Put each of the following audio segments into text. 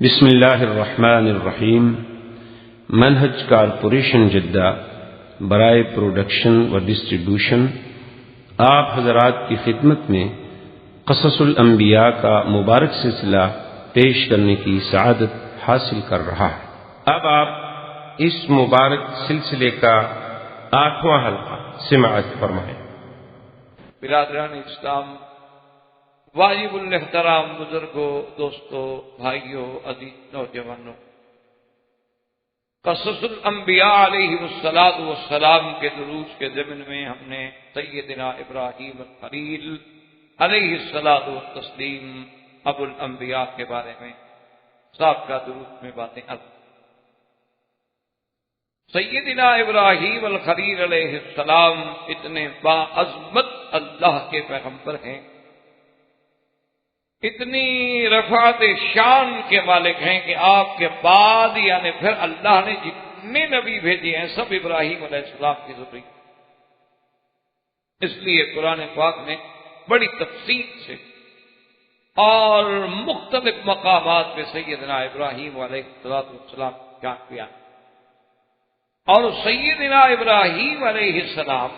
بسم اللہ الرحمن الرحیم۔ منہج کارپوریشن جدہ برائے پروڈکشن و ڈسٹریبیوشن آپ حضرات کی خدمت میں قصص الانبیاء کا مبارک سلسلہ پیش کرنے کی سعادت حاصل کر رہا ہے۔ اب آپ اس مبارک سلسلے کا 8واں حلقہ سماعت فرمائیں۔ برادران اسلام، واجب الاحترام بزرگوں، دوستوں، بھائیوں، عزیز نوجوانوں، قصص الانبیاء علیہ والسلام کے دروس کے ضمن میں ہم نے سیدنا ابراہیم الخلیل علیہ والتسلیم ابو الانبیاء کے بارے میں سابقہ دروس میں باتیں عرض۔ سیدنا ابراہیم الخلیل علیہ السلام اتنے باعظمت اللہ کے پیغمبر ہیں، اتنی رفعت شان کے مالک ہیں کہ آپ کے بعد یعنی پھر اللہ نے جتنے نبی بھیجے ہیں سب ابراہیم علیہ السلام کی ذریت۔ اس لیے قرآن پاک نے بڑی تفصیل سے اور مختلف مقامات پہ سیدنا ابراہیم علیہ السلام کا کیا، اور سیدنا ابراہیم علیہ السلام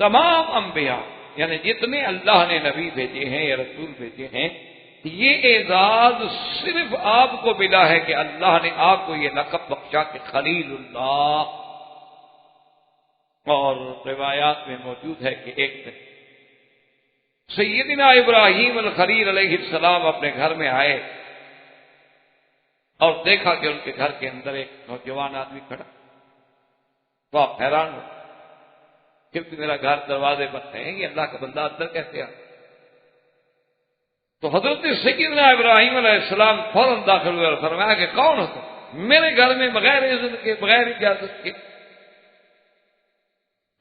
تمام انبیاء یعنی جتنے اللہ نے نبی بھیجے ہیں یا رسول بھیجے ہیں، یہ اعزاز صرف آپ کو ملا ہے کہ اللہ نے آپ کو یہ لقب بخشا کہ خلیل اللہ۔ اور روایات میں موجود ہے کہ ایک دن سیدنا ابراہیم الخلیل علیہ السلام اپنے گھر میں آئے اور دیکھا کہ ان کے گھر کے اندر ایک نوجوان آدمی کھڑا۔ وہ آپ حیران ہو، کیونکہ میرا گھر دروازے بند ہیں، یہ اللہ کا بندہ اندر کیسے آ؟ تو حضرت سیدنا ابراہیم علیہ السلام فوراً داخل ہوئے اور فرمایا کہ کون ہو تم میرے گھر میں بغیر عزت کے، بغیر اجازت کے؟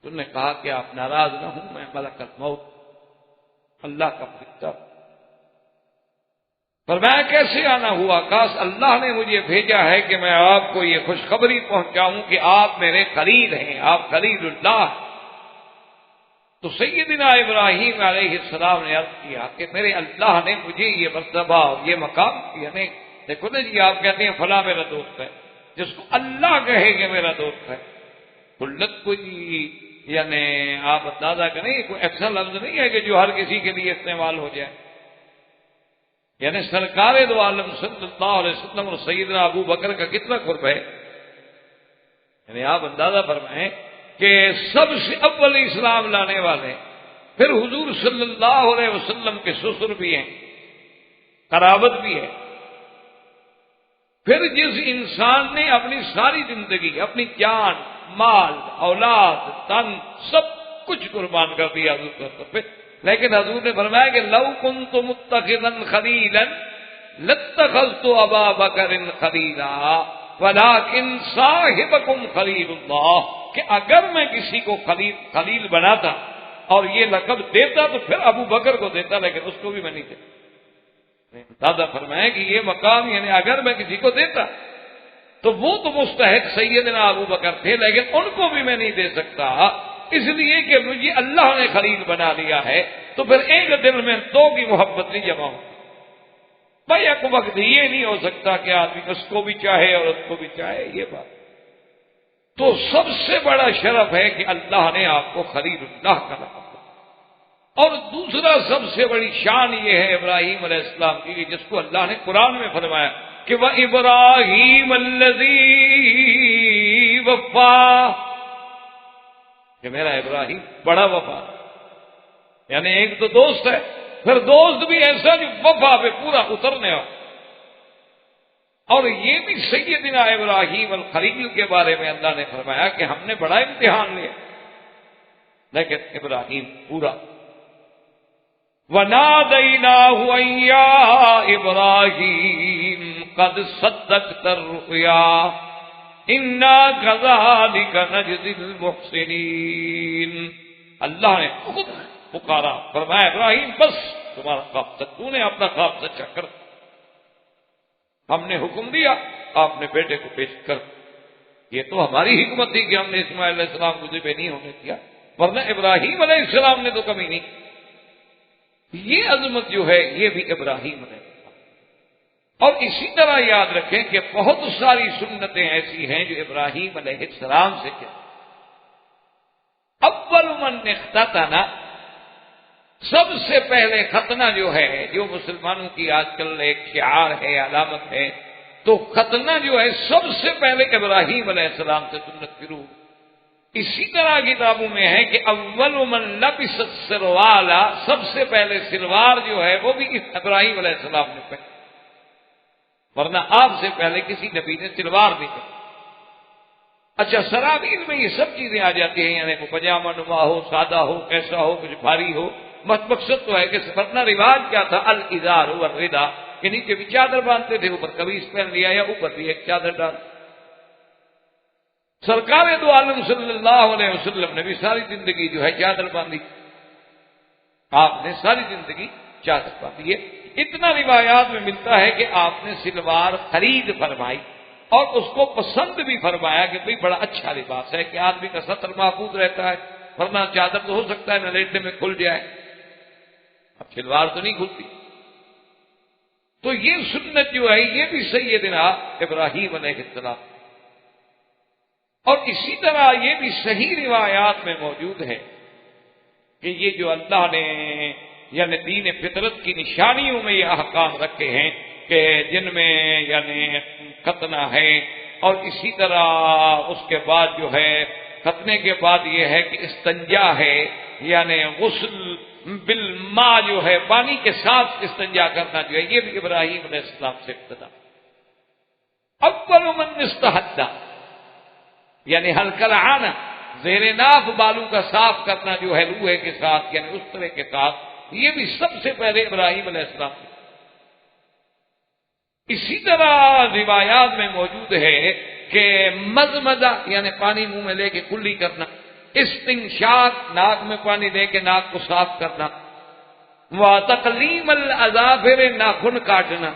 تم نے کہا کہ آپ ناراض نہ ہوں، میں ملک الموت اللہ کا فرشتہ۔ فرمایا کیسے آنا ہوا؟ کاش اللہ نے مجھے بھیجا ہے کہ میں آپ کو یہ خوشخبری پہنچاؤں کہ آپ میرے خلیل ہیں، آپ خلیل اللہ۔ تو سیدنا ابراہیم علیہ السلام نے عرض کیا کہ میرے اللہ نے مجھے یہ مرتبہ اور یہ مقام دیا نہیں۔ دیکھو نا جی، آپ کہتے ہیں فلاں میرا دوست ہے، جس کو اللہ کہے کہ میرا دوست ہے، خلت کوئی یعنی آپ اندازہ کریں، کوئی ایسا لفظ نہیں ہے کہ جو ہر کسی کے لیے استعمال ہو جائے۔ یعنی سرکار دو عالم صلی اللہ علیہ وسلم اور سیدنا ابو بکر کا کتنا قرب ہے، یعنی آپ اندازہ فرمائیں کہ سب سے اول اسلام لانے والے، پھر حضور صلی اللہ علیہ وسلم کے سسر بھی ہیں، قرابت بھی ہے، پھر جس انسان نے اپنی ساری زندگی، اپنی جان، مال، اولاد، تن سب کچھ قربان کر دیا حضور پہ، لیکن حضور نے فرمایا کہ لو کنت متخذا خلیلا لاتخذت ابا بکر خلیلا ولکن صاحبکم خلیل اللہ، کہ اگر میں کسی کو خلیل بناتا اور یہ لقب دیتا تو پھر ابو بکر کو دیتا، لیکن اس کو بھی میں نہیں دیتا۔ دادا فرمائے کہ یہ مقام یعنی اگر میں کسی کو دیتا تو وہ تو مستحق سیدنا ابو بکر تھے، لیکن ان کو بھی میں نہیں دے سکتا، اس لیے کہ مجھے اللہ نے خلیل بنا لیا ہے، تو پھر ایک دل میں دو کی محبت نہیں جمع ہو۔ بھائی ایک وقت یہ نہیں ہو سکتا کہ آدمی اس کو بھی چاہے اور اس کو بھی چاہے، یہ بات تو سب سے بڑا شرف ہے کہ اللہ نے آپ کو خلیل اللہ کا لقب دیا۔ اور دوسرا سب سے بڑی شان یہ ہے ابراہیم علیہ السلام کی، جس کو اللہ نے قرآن میں فرمایا کہ وَإِبْرَاهِيمَ الَّذِي وَفَّىٰ، کہ میرا ابراہیم بڑا وفا، یعنی ایک تو دوست ہے، پھر دوست بھی ایسا جو وفا پہ پورا اترنے والا۔ اور یہ بھی سیدنا ابراہیم الخلیل کے بارے میں اللہ نے فرمایا کہ ہم نے بڑا امتحان لیا، لیکن ابراہیم پورا۔ وَنَادَيْنَاهُ أَن يَا إِبْرَاهِيمُ قَدْ صَدَّقْتَ الرُّؤْيَا إِنَّا كَذَٰلِكَ نَجْزِي الْمُحْسِنِينَ۔ اللہ نے خود پکارا، فرمایا ابراہیم بس تمہارا خواب سچ، تو نے اپنا خواب سچا کر، ہم نے حکم دیا آپ نے بیٹے کو پیش کر۔ یہ تو ہماری حکمت تھی کہ ہم نے اسماعیل علیہ السلام کو ذبح نہیں ہونے دیا، ورنہ ابراہیم علیہ السلام نے تو کمی نہیں۔ یہ عظمت جو ہے یہ بھی ابراہیم علیہ السلام، اور اسی طرح یاد رکھیں کہ بہت ساری سنتیں ایسی ہیں جو ابراہیم علیہ السلام سے چلی۔ اول من اختتن، سب سے پہلے ختنہ جو ہے، جو مسلمانوں کی آج کل ایک شعار ہے، علامت ہے، تو ختنہ جو ہے سب سے پہلے ابراہیم علیہ السلام سے سنت شروع۔ اسی طرح کتابوں میں ہے کہ اول من لبس السروال، سب سے پہلے سلوار جو ہے وہ بھی ابراہیم علیہ السلام نے پہنی، ورنہ آپ سے پہلے کسی نبی نے سلوار نہیں پہنی۔ اچھا، سرابیل میں یہ سب چیزیں آ جاتی ہیں، یعنی وہ پجامہ نما ہو، سادہ ہو، کیسا ہو، کچھ بھاری ہو، مقصد تو ہے کہ ورنہ رواج کیا تھا، الازار والردا، کہ نیچے بھی چادر باندھتے تھے، اوپر قمیص پہن لیا یا اوپر بھی ایک چادر ڈال۔ سرکار دو عالم صلی اللہ علیہ وسلم نے بھی ساری زندگی جو ہے چادر باندھی، آپ نے ساری زندگی چادر باندھی ہے۔ اتنا روایات میں ملتا ہے کہ آپ نے سلوار خرید فرمائی اور اس کو پسند بھی فرمایا کہ بھئی بڑا اچھا لباس ہے کہ آدمی کا سطر محفوظ رہتا ہے، ورنہ چادر تو ہو سکتا ہے نہ لیٹنے میں کھل جائے، اب سلوار تو نہیں کھلتی۔ تو یہ سنت جو ہے یہ بھی سیدنا ابراہیم علیہ السلام، اور اسی طرح یہ بھی صحیح روایات میں موجود ہے کہ یہ جو اللہ نے یعنی دین فطرت کی نشانیوں میں یہ احکام رکھے ہیں کہ جن میں یعنی ختنہ ہے، اور اسی طرح اس کے بعد جو ہے ختنے کے بعد یہ ہے کہ استنجا ہے، یعنی غسل بالماء جو ہے پانی کے ساتھ استنجا کرنا جو ہے یہ بھی ابراہیم علیہ السلام سے ابتدا۔ اول من استحدہ، یعنی ہلکا آنا، زیر ناف بالوں کا صاف کرنا جو ہے لوہے کے ساتھ یعنی اس طرح کے ساتھ، یہ بھی سب سے پہلے ابراہیم علیہ السلام سے۔ اسی طرح روایات میں موجود ہے کہ مزمزہ یعنی پانی منہ میں لے کے کلی کرنا، استنشاق ناک میں پانی لے کے ناک کو صاف کرنا، وتقلیم الاظافر ناخن کاٹنا،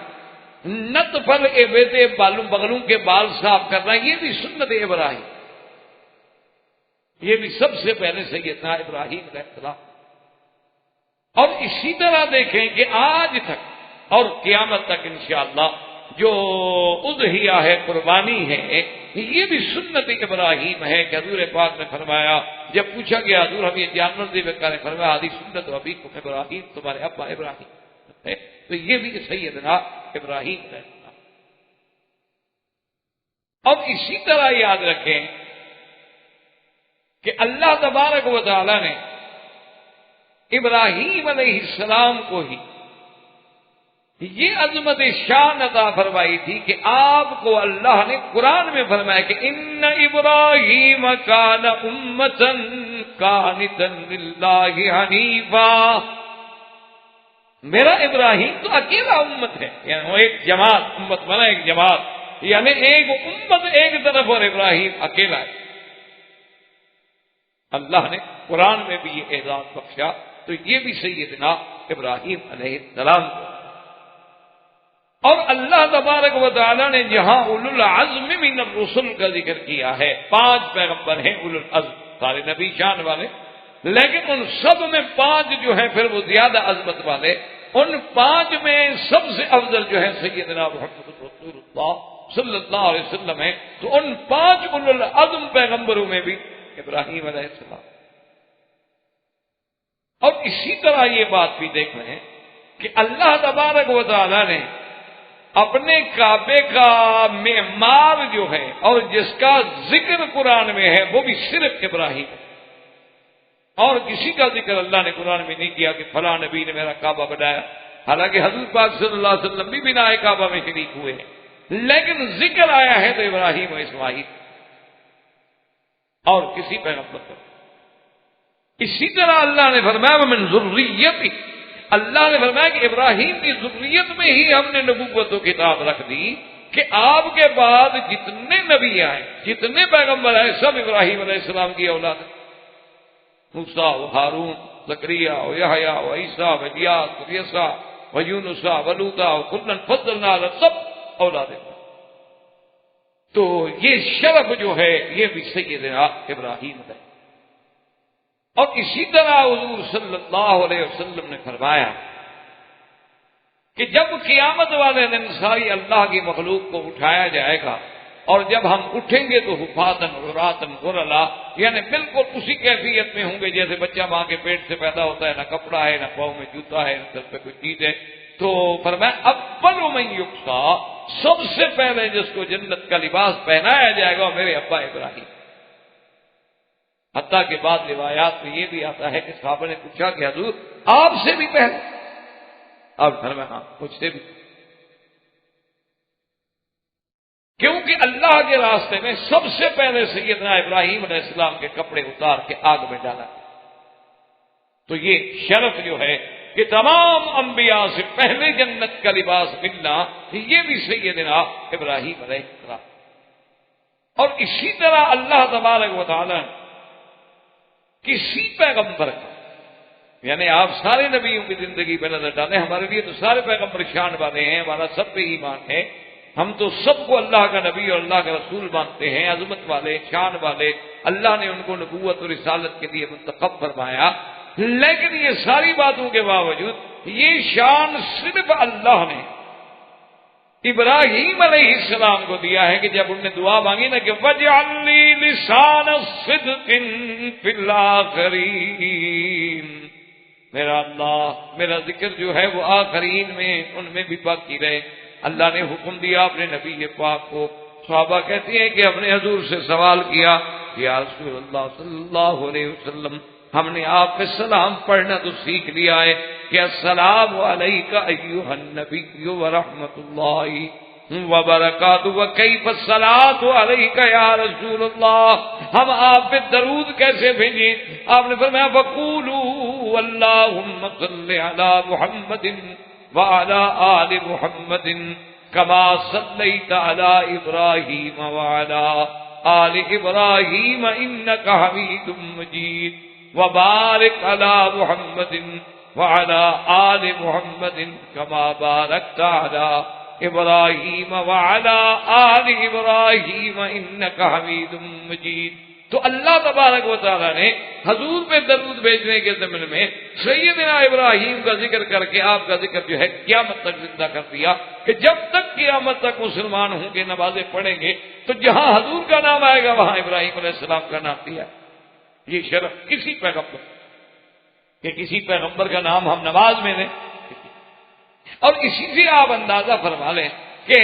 نطف الابط بالوں بغلوں کے بال صاف کرنا، یہ بھی سنت ابراہیم، یہ بھی سب سے پہلے سیدنا ابراہیم علیہ السلام۔ اور اسی طرح دیکھیں کہ آج تک اور قیامت تک انشاءاللہ جو اضحیہ ہے، قربانی ہے، یہ بھی سنت ابراہیم ہے کہ حضور پاک نے فرمایا، جب پوچھا گیا حضور ہم یہ جانور دے نے فرمایا حدیث سنت ابیکم ابراہیم، تمہارے ابا ابراہیم ہے، تو یہ بھی سیدنا ابراہیم ہے۔ اور اسی طرح یاد رکھیں کہ اللہ تبارک و تعالی نے ابراہیم علیہ السلام کو ہی یہ عظمت شان عطا فرمائی تھی کہ آپ کو اللہ نے قرآن میں فرمایا کہ ان ابراہیم کان امۃ قانتا للہ حنیفا، میرا ابراہیم تو اکیلا امت ہے، یعنی وہ ایک جماعت، امت بنا ایک جماعت، یعنی ایک امت ایک طرف اور ابراہیم اکیلا ہے۔ اللہ نے قرآن میں بھی یہ اعزاز بخشا، تو یہ بھی سیدنا ابراہیم علیہ السلام کو۔ اور اللہ تبارک و تعالی نے جہاں اولو العزم من الرسل کا ذکر کیا ہے، 5 پیغمبر ہیں اولو العزم، سارے نبی شان والے، لیکن ان سب میں 5 جو ہیں پھر وہ زیادہ عظمت والے، ان 5 میں سب سے افضل جو ہے سیدنا محمد رسول اللہ صلی اللہ علیہ وسلم ہے۔ تو ان 5 اولو العزم پیغمبروں میں بھی ابراہیم علیہ السلام۔ اور اسی طرح یہ بات بھی دیکھ رہے ہیں کہ اللہ تبارک و تعالی نے اپنے کعبے کا معمار جو ہے اور جس کا ذکر قرآن میں ہے وہ بھی صرف ابراہیم ہے، اور کسی کا ذکر اللہ نے قرآن میں نہیں کیا کہ فلاں نبی نے میرا کعبہ بنایا، حالانکہ حضور پاک صلی اللہ علیہ وسلم بھی بنائے کعبہ میں شریک ہوئے ہیں، لیکن ذکر آیا ہے تو ابراہیم و اسماعیل اور کسی پیغمبر پر۔ اسی طرح اللہ نے فرمایا ومن ذریتی، اللہ نے فرمایا کہ ابراہیم کی ذریت میں ہی ہم نے نبوت و کتاب رکھ دی کہ آپ کے بعد جتنے نبی آئے، جتنے پیغمبر آئے، سب ابراہیم علیہ السلام کی اولاد ہیں، موسیٰ و ہارون، زکریا و یحییٰ و عیسیٰ و الیاس و یسع و یونس و لوطا و کلا فضلنا علی سب اولاد ہیں۔ تو یہ شرف جو ہے یہ بھی سیدنا ابراہیم ہے۔ اور اسی طرح حضور صلی اللہ علیہ وسلم نے فرمایا کہ جب قیامت والے دن ساری اللہ کی مخلوق کو اٹھایا جائے گا اور جب ہم اٹھیں گے تو حفاظن عراتن غرلا، یعنی بالکل اسی کیفیت میں ہوں گے جیسے بچہ ماں کے پیٹ سے پیدا ہوتا ہے، نہ کپڑا ہے، نہ پاؤں میں جوتا ہے، نہ سر پہ کوئی چیز ہے۔ تو فرمایا اول من یکسا، سب سے پہلے جس کو جنت کا لباس پہنایا جائے گا وہ میرے ابا ابراہیم۔ حتیٰ کہ بعد روایات میں یہ بھی آتا ہے کہ صحابہ نے پوچھا کہ حضور آپ سے بھی پہلے؟ آپ فرمایا ہاں مجھ سے بھی، کیونکہ اللہ کے راستے میں سب سے پہلے سیدنا ابراہیم علیہ السلام کے کپڑے اتار کے آگ میں ڈالا۔ تو یہ شرف جو ہے کہ تمام انبیاء سے پہلے جنت کا لباس ملنا، یہ بھی سیدنا ابراہیم علیہ السلام۔ اور اسی طرح اللہ تبارک و تعالی کسی پیغمبر کا، یعنی آپ سارے نبیوں کی زندگی پہ نظر ڈالیں، ہمارے لیے تو سارے پیغمبر شان والے ہیں، ہمارا سب پہ ایمان ہے، ہم تو سب کو اللہ کا نبی اور اللہ کا رسول مانتے ہیں، عظمت والے، شان والے، اللہ نے ان کو نبوت اور رسالت کے لیے منتخب فرمایا۔ لیکن یہ ساری باتوں کے باوجود یہ شان صرف اللہ نے ابراہیم علیہ السلام کو دیا ہے کہ جب انہوں نے دعا مانگی نا کہ وَاجْعَلْ لِي لِسَانَ صِدْقٍ فِي الْآخِرِينَ، میرا اللہ میرا ذکر جو ہے وہ آخرین میں ان میں بھی باقی رہے۔ اللہ نے حکم دیا اپنے نبی پاک کو۔ صحابہ کہتے ہیں کہ اپنے حضور سے سوال کیا یا رسول اللہ صلی اللہ علیہ وسلم، ہم نے آپ پہ سلام پڑھنا تو سیکھ لیا ہے کہ السلام علیکہ ایھا النبی ورحمۃ اللہ وبرکاتہ، وکیف الصلاۃ علیکہ یا رسول اللہ، ہم آپ پہ درود کیسے بھیجیں؟ آپ نے فرمایا فقولوا اللہم صل علی محمد وعلى آل محمد كما صليت على إبراهيم وعلى آل إبراهيم إنك حميد مجيد، وبارك على محمد وعلى آل محمد كما باركت على إبراهيم وعلى آل إبراهيم إنك حميد مجيد۔ تو اللہ تبارک و تعالیٰ نے حضور پہ درود بھیجنے کے ضمن میں سیدنا ابراہیم کا ذکر کر کے آپ کا ذکر جو ہے قیامت تک زندہ کر دیا کہ جب تک قیامت تک مسلمان ہوں گے، نمازیں پڑھیں گے، تو جہاں حضور کا نام آئے گا وہاں ابراہیم علیہ السلام کا نام دیا۔ یہ شرف کسی پیغمبر کہ کسی پیغمبر کا نام ہم نماز میں لیں۔ اور اسی سے آپ اندازہ فرما لیں کہ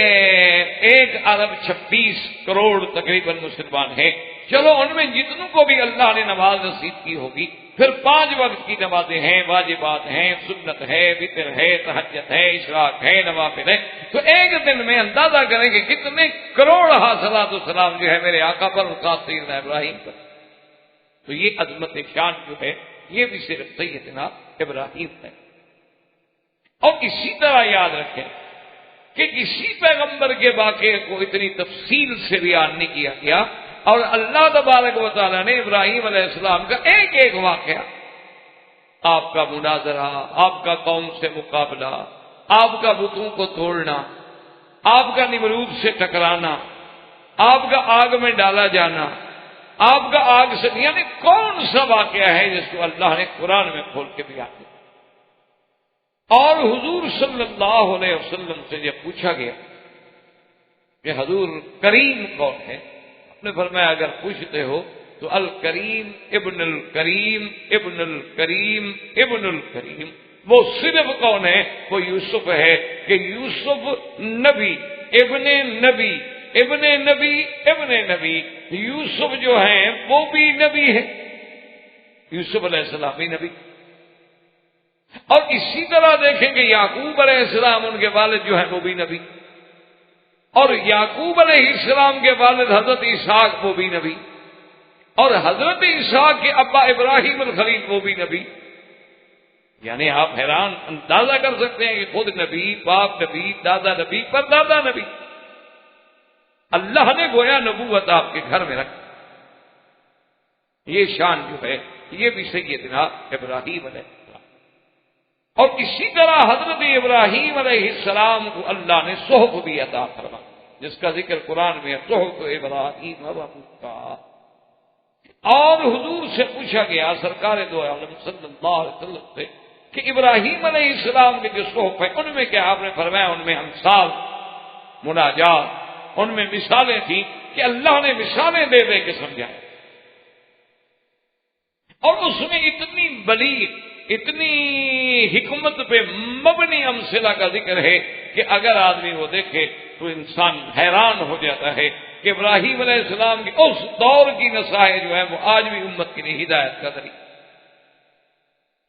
1 ارب 26 کروڑ تقریباً مسلمان ہیں، چلو ان میں جتنوں کو بھی اللہ نے نماز نصیب کی ہوگی، پھر 5 وقت کی نمازیں ہیں، واجبات ہیں، سنت ہے، وتر ہے، تہجد ہے، اشراق ہے، نوافل ہے، تو ایک دن میں اندازہ کریں کہ کتنے کروڑ صلاۃ و سلام جو ہے میرے آقا پر اور خاص سیدنا ابراہیم پر۔ تو یہ عظمت شان جو ہے یہ بھی صرف سیدنا ابراہیم ہے۔ اور اسی طرح یاد رکھیں کہ کسی پیغمبر کے واقعے کو اتنی تفصیل سے بیان نہیں کیا گیا، اور اللہ تبارک و تعالیٰ نے ابراہیم علیہ السلام کا ایک ایک واقعہ، آپ کا مناظرہ، آپ کا قوم سے مقابلہ، آپ کا بتوں کو توڑنا، آپ کا نمرود سے ٹکرانا، آپ کا آگ میں ڈالا جانا، آپ کا آگ سے، یعنی کون سا واقعہ ہے جس کو اللہ نے قرآن میں کھول کے بیان کیا۔ اور حضور صلی اللہ علیہ وسلم سے جب پوچھا گیا کہ حضور کریم کون ہے، آپ نے فرمایا اگر پوچھتے ہو تو الکریم ابن الکریم ابن الکریم ابن الکریم، وہ صرف کون ہے؟ وہ یوسف ہے کہ یوسف نبی ابن نبی ابن نبی ابن نبی، یوسف جو ہیں وہ بھی نبی ہے، یوسف علیہ السلام بھی نبی۔ اور اسی طرح دیکھیں کہ یعقوب علیہ السلام ان کے والد جو ہیں وہ بھی نبی، اور یعقوب علیہ السلام کے والد حضرت اسحاق وہ بھی نبی، اور حضرت اسحاق کے ابا ابراہیم الخلیل وہ بھی نبی۔ یعنی آپ حیران اندازہ کر سکتے ہیں کہ خود نبی، باپ نبی، دادا نبی، پر دادا نبی، اللہ نے گویا نبوت آپ کے گھر میں رکھی۔ یہ شان جو ہے یہ بھی سیدنا ابراہیم علیہ السلام۔ اور اسی طرح حضرت ابراہیم علیہ السلام کو اللہ نے صحف بھی عطا فرمایا، جس کا ذکر قرآن میں ہے، صحف ابراہیم و موسیٰ۔ اور حضور سے پوچھا گیا، سرکار دو عالم صلی اللہ علیہ وسلم سے، کہ ابراہیم علیہ السلام کے جو صحف ہیں ان میں کیا آپ نے فرمایا ان میں امثال مناجات ان میں مثالیں تھیں کہ اللہ نے مثالیں دے دے کے سمجھایا، اور اس میں اتنی بلیغ اتنی حکمت پہ مبنی امثلہ کا ذکر ہے کہ اگر آدمی وہ دیکھے تو انسان حیران ہو جاتا ہے کہ ابراہیم علیہ السلام کی اس دور کی نصائح جو ہیں وہ آج بھی امت کے لیے ہدایت کا ذریعہ۔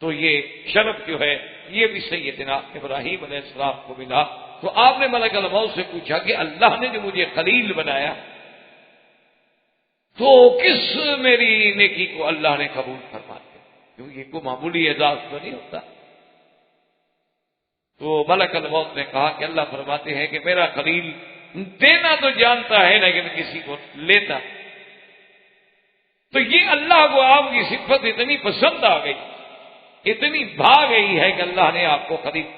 تو یہ شرف جو ہے یہ بھی سیدنا ابراہیم علیہ السلام کو ملا۔ تو آپ نے ملک الموت سے پوچھا کہ اللہ نے جو مجھے خلیل بنایا تو کس میری نیکی کو اللہ نے قبول فرما دیا، کیونکہ یہ کوئی معمولی اعزاز تو نہیں ہوتا۔ تو ملک الموت نے کہا کہ اللہ فرماتے ہیں کہ میرا خلیل دینا تو جانتا ہے لیکن کسی کو لیتا، تو یہ اللہ کو آپ کی صفت اتنی پسند آ گئی، اتنی بھا گئی ہے کہ اللہ نے آپ کو خلیل،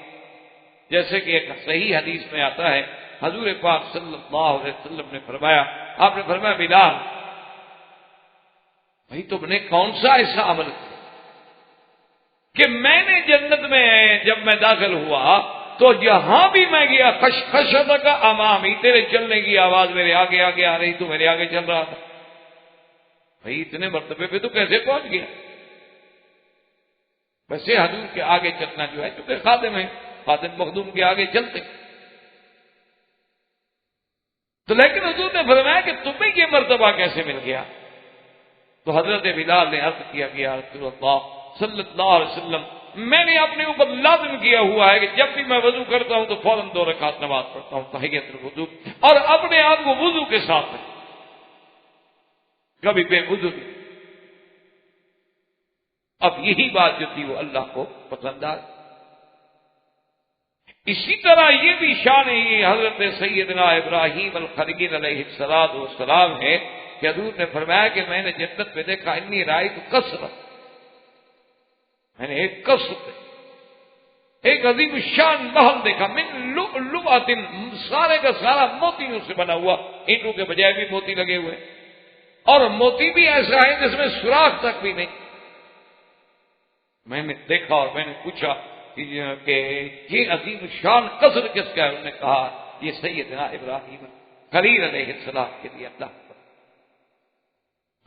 جیسے کہ ایک صحیح حدیث میں آتا ہے حضور پاک صلی اللہ علیہ وسلم نے فرمایا، آپ نے فرمایا بلال بھائی تم نے کون سا ایسا عمل کیا کہ میں نے جنت میں جب میں داخل ہوا تو جہاں بھی میں گیا خشخشت کا امامی، تیرے چلنے کی آواز میرے آگے آگے آ رہی، تو میرے آگے چل رہا تھا، بھائی اتنے مرتبے پہ تو کیسے پہنچ گیا؟ ویسے حضور کے آگے چلنا جو ہے چونکہ خادم ہے، خادم مخدوم کے آگے چلتے، تو لیکن حضور نے فرمایا کہ تمہیں یہ مرتبہ کیسے مل گیا؟ تو حضرت بلال نے عرض کیا کہ یا رسول اللہ صلی اللہ علیہ وسلم میں نے اپنے اوپر لازم کیا ہوا ہے کہ جب بھی میں وضو کرتا ہوں تو فوراً 2 رکعت نماز پڑھتا ہوں تحیۃ الوضو، اور اپنے آپ کو وضو کے ساتھ ہے، کبھی بے وضو نہیں۔ اب یہی بات جو تھی وہ اللہ کو پسند آئی۔ اسی طرح یہ بھی شان یہ حضرت سیدنا ابراہیم الخلیل علیہ السلام ہے کہ حضور نے فرمایا کہ میں نے جنت میں دیکھا انی رأیت کثرت، میں نے ایک قصر ایک عظیم شان محل دیکھا، من لؤلؤۃ، سارے کا سارا موتیوں سے بنا ہوا، اینٹوں کے بجائے بھی موتی لگے ہوئے، اور موتی بھی ایسا ہے جس میں سوراخ تک بھی نہیں۔ میں نے دیکھا اور میں نے پوچھا کہ یہ عظیم شان قصر کس کا ہے؟ انہوں نے کہا یہ سیدنا ابراہیم خلیل علیہ السلام کے لیے اللہ۔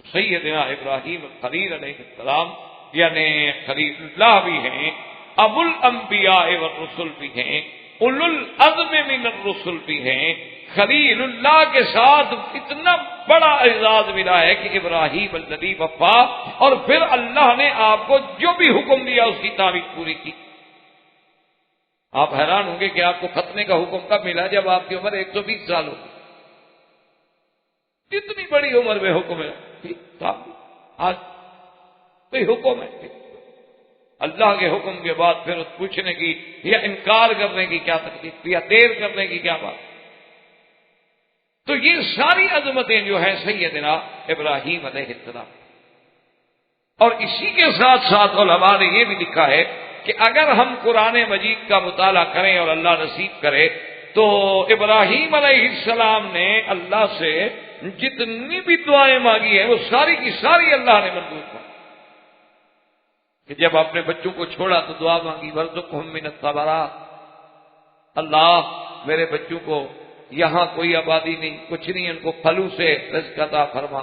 سیدنا ابراہیم خلیل علیہ السلام یعنی خلیل اللہ بھی ہیں، ابو الانبیاء والرسل بھی ہیں، اولو العزم من الرسل بھی ہیں۔ خلیل اللہ کے ساتھ اتنا بڑا اعزاز ملا ہے کہ ابراہیم الذی وفا، اور پھر اللہ نے آپ کو جو بھی حکم دیا اس کی تعمیل پوری کی۔ آپ حیران ہوں گے کہ آپ کو ختنے کا حکم کب ملا؟ جب آپ کی عمر 120 سال ہوگی، اتنی بڑی عمر میں حکم ہے، آج کوئی حکم ہے اللہ کے حکم کے بعد پھر پوچھنے کی یا انکار کرنے کی کیا تکلیف یا دیر کرنے کی کیا بات؟ تو یہ ساری عظمتیں جو ہیں سیدنا ابراہیم علیہ السلام، اور اسی کے ساتھ ساتھ علماء نے یہ بھی لکھا ہے کہ اگر ہم قرآن مجید کا مطالعہ کریں اور اللہ نصیب کرے تو ابراہیم علیہ السلام نے اللہ سے جتنی بھی دعائیں مانگی ہیں وہ ساری کی ساری اللہ نے منظور کر، کہ جب اپنے بچوں کو چھوڑا تو دعا مانگی وارزقہم من الثمرات، اللہ میرے بچوں کو یہاں کوئی آبادی نہیں، کچھ نہیں، ان کو پھلوں سے رزق عطا فرما۔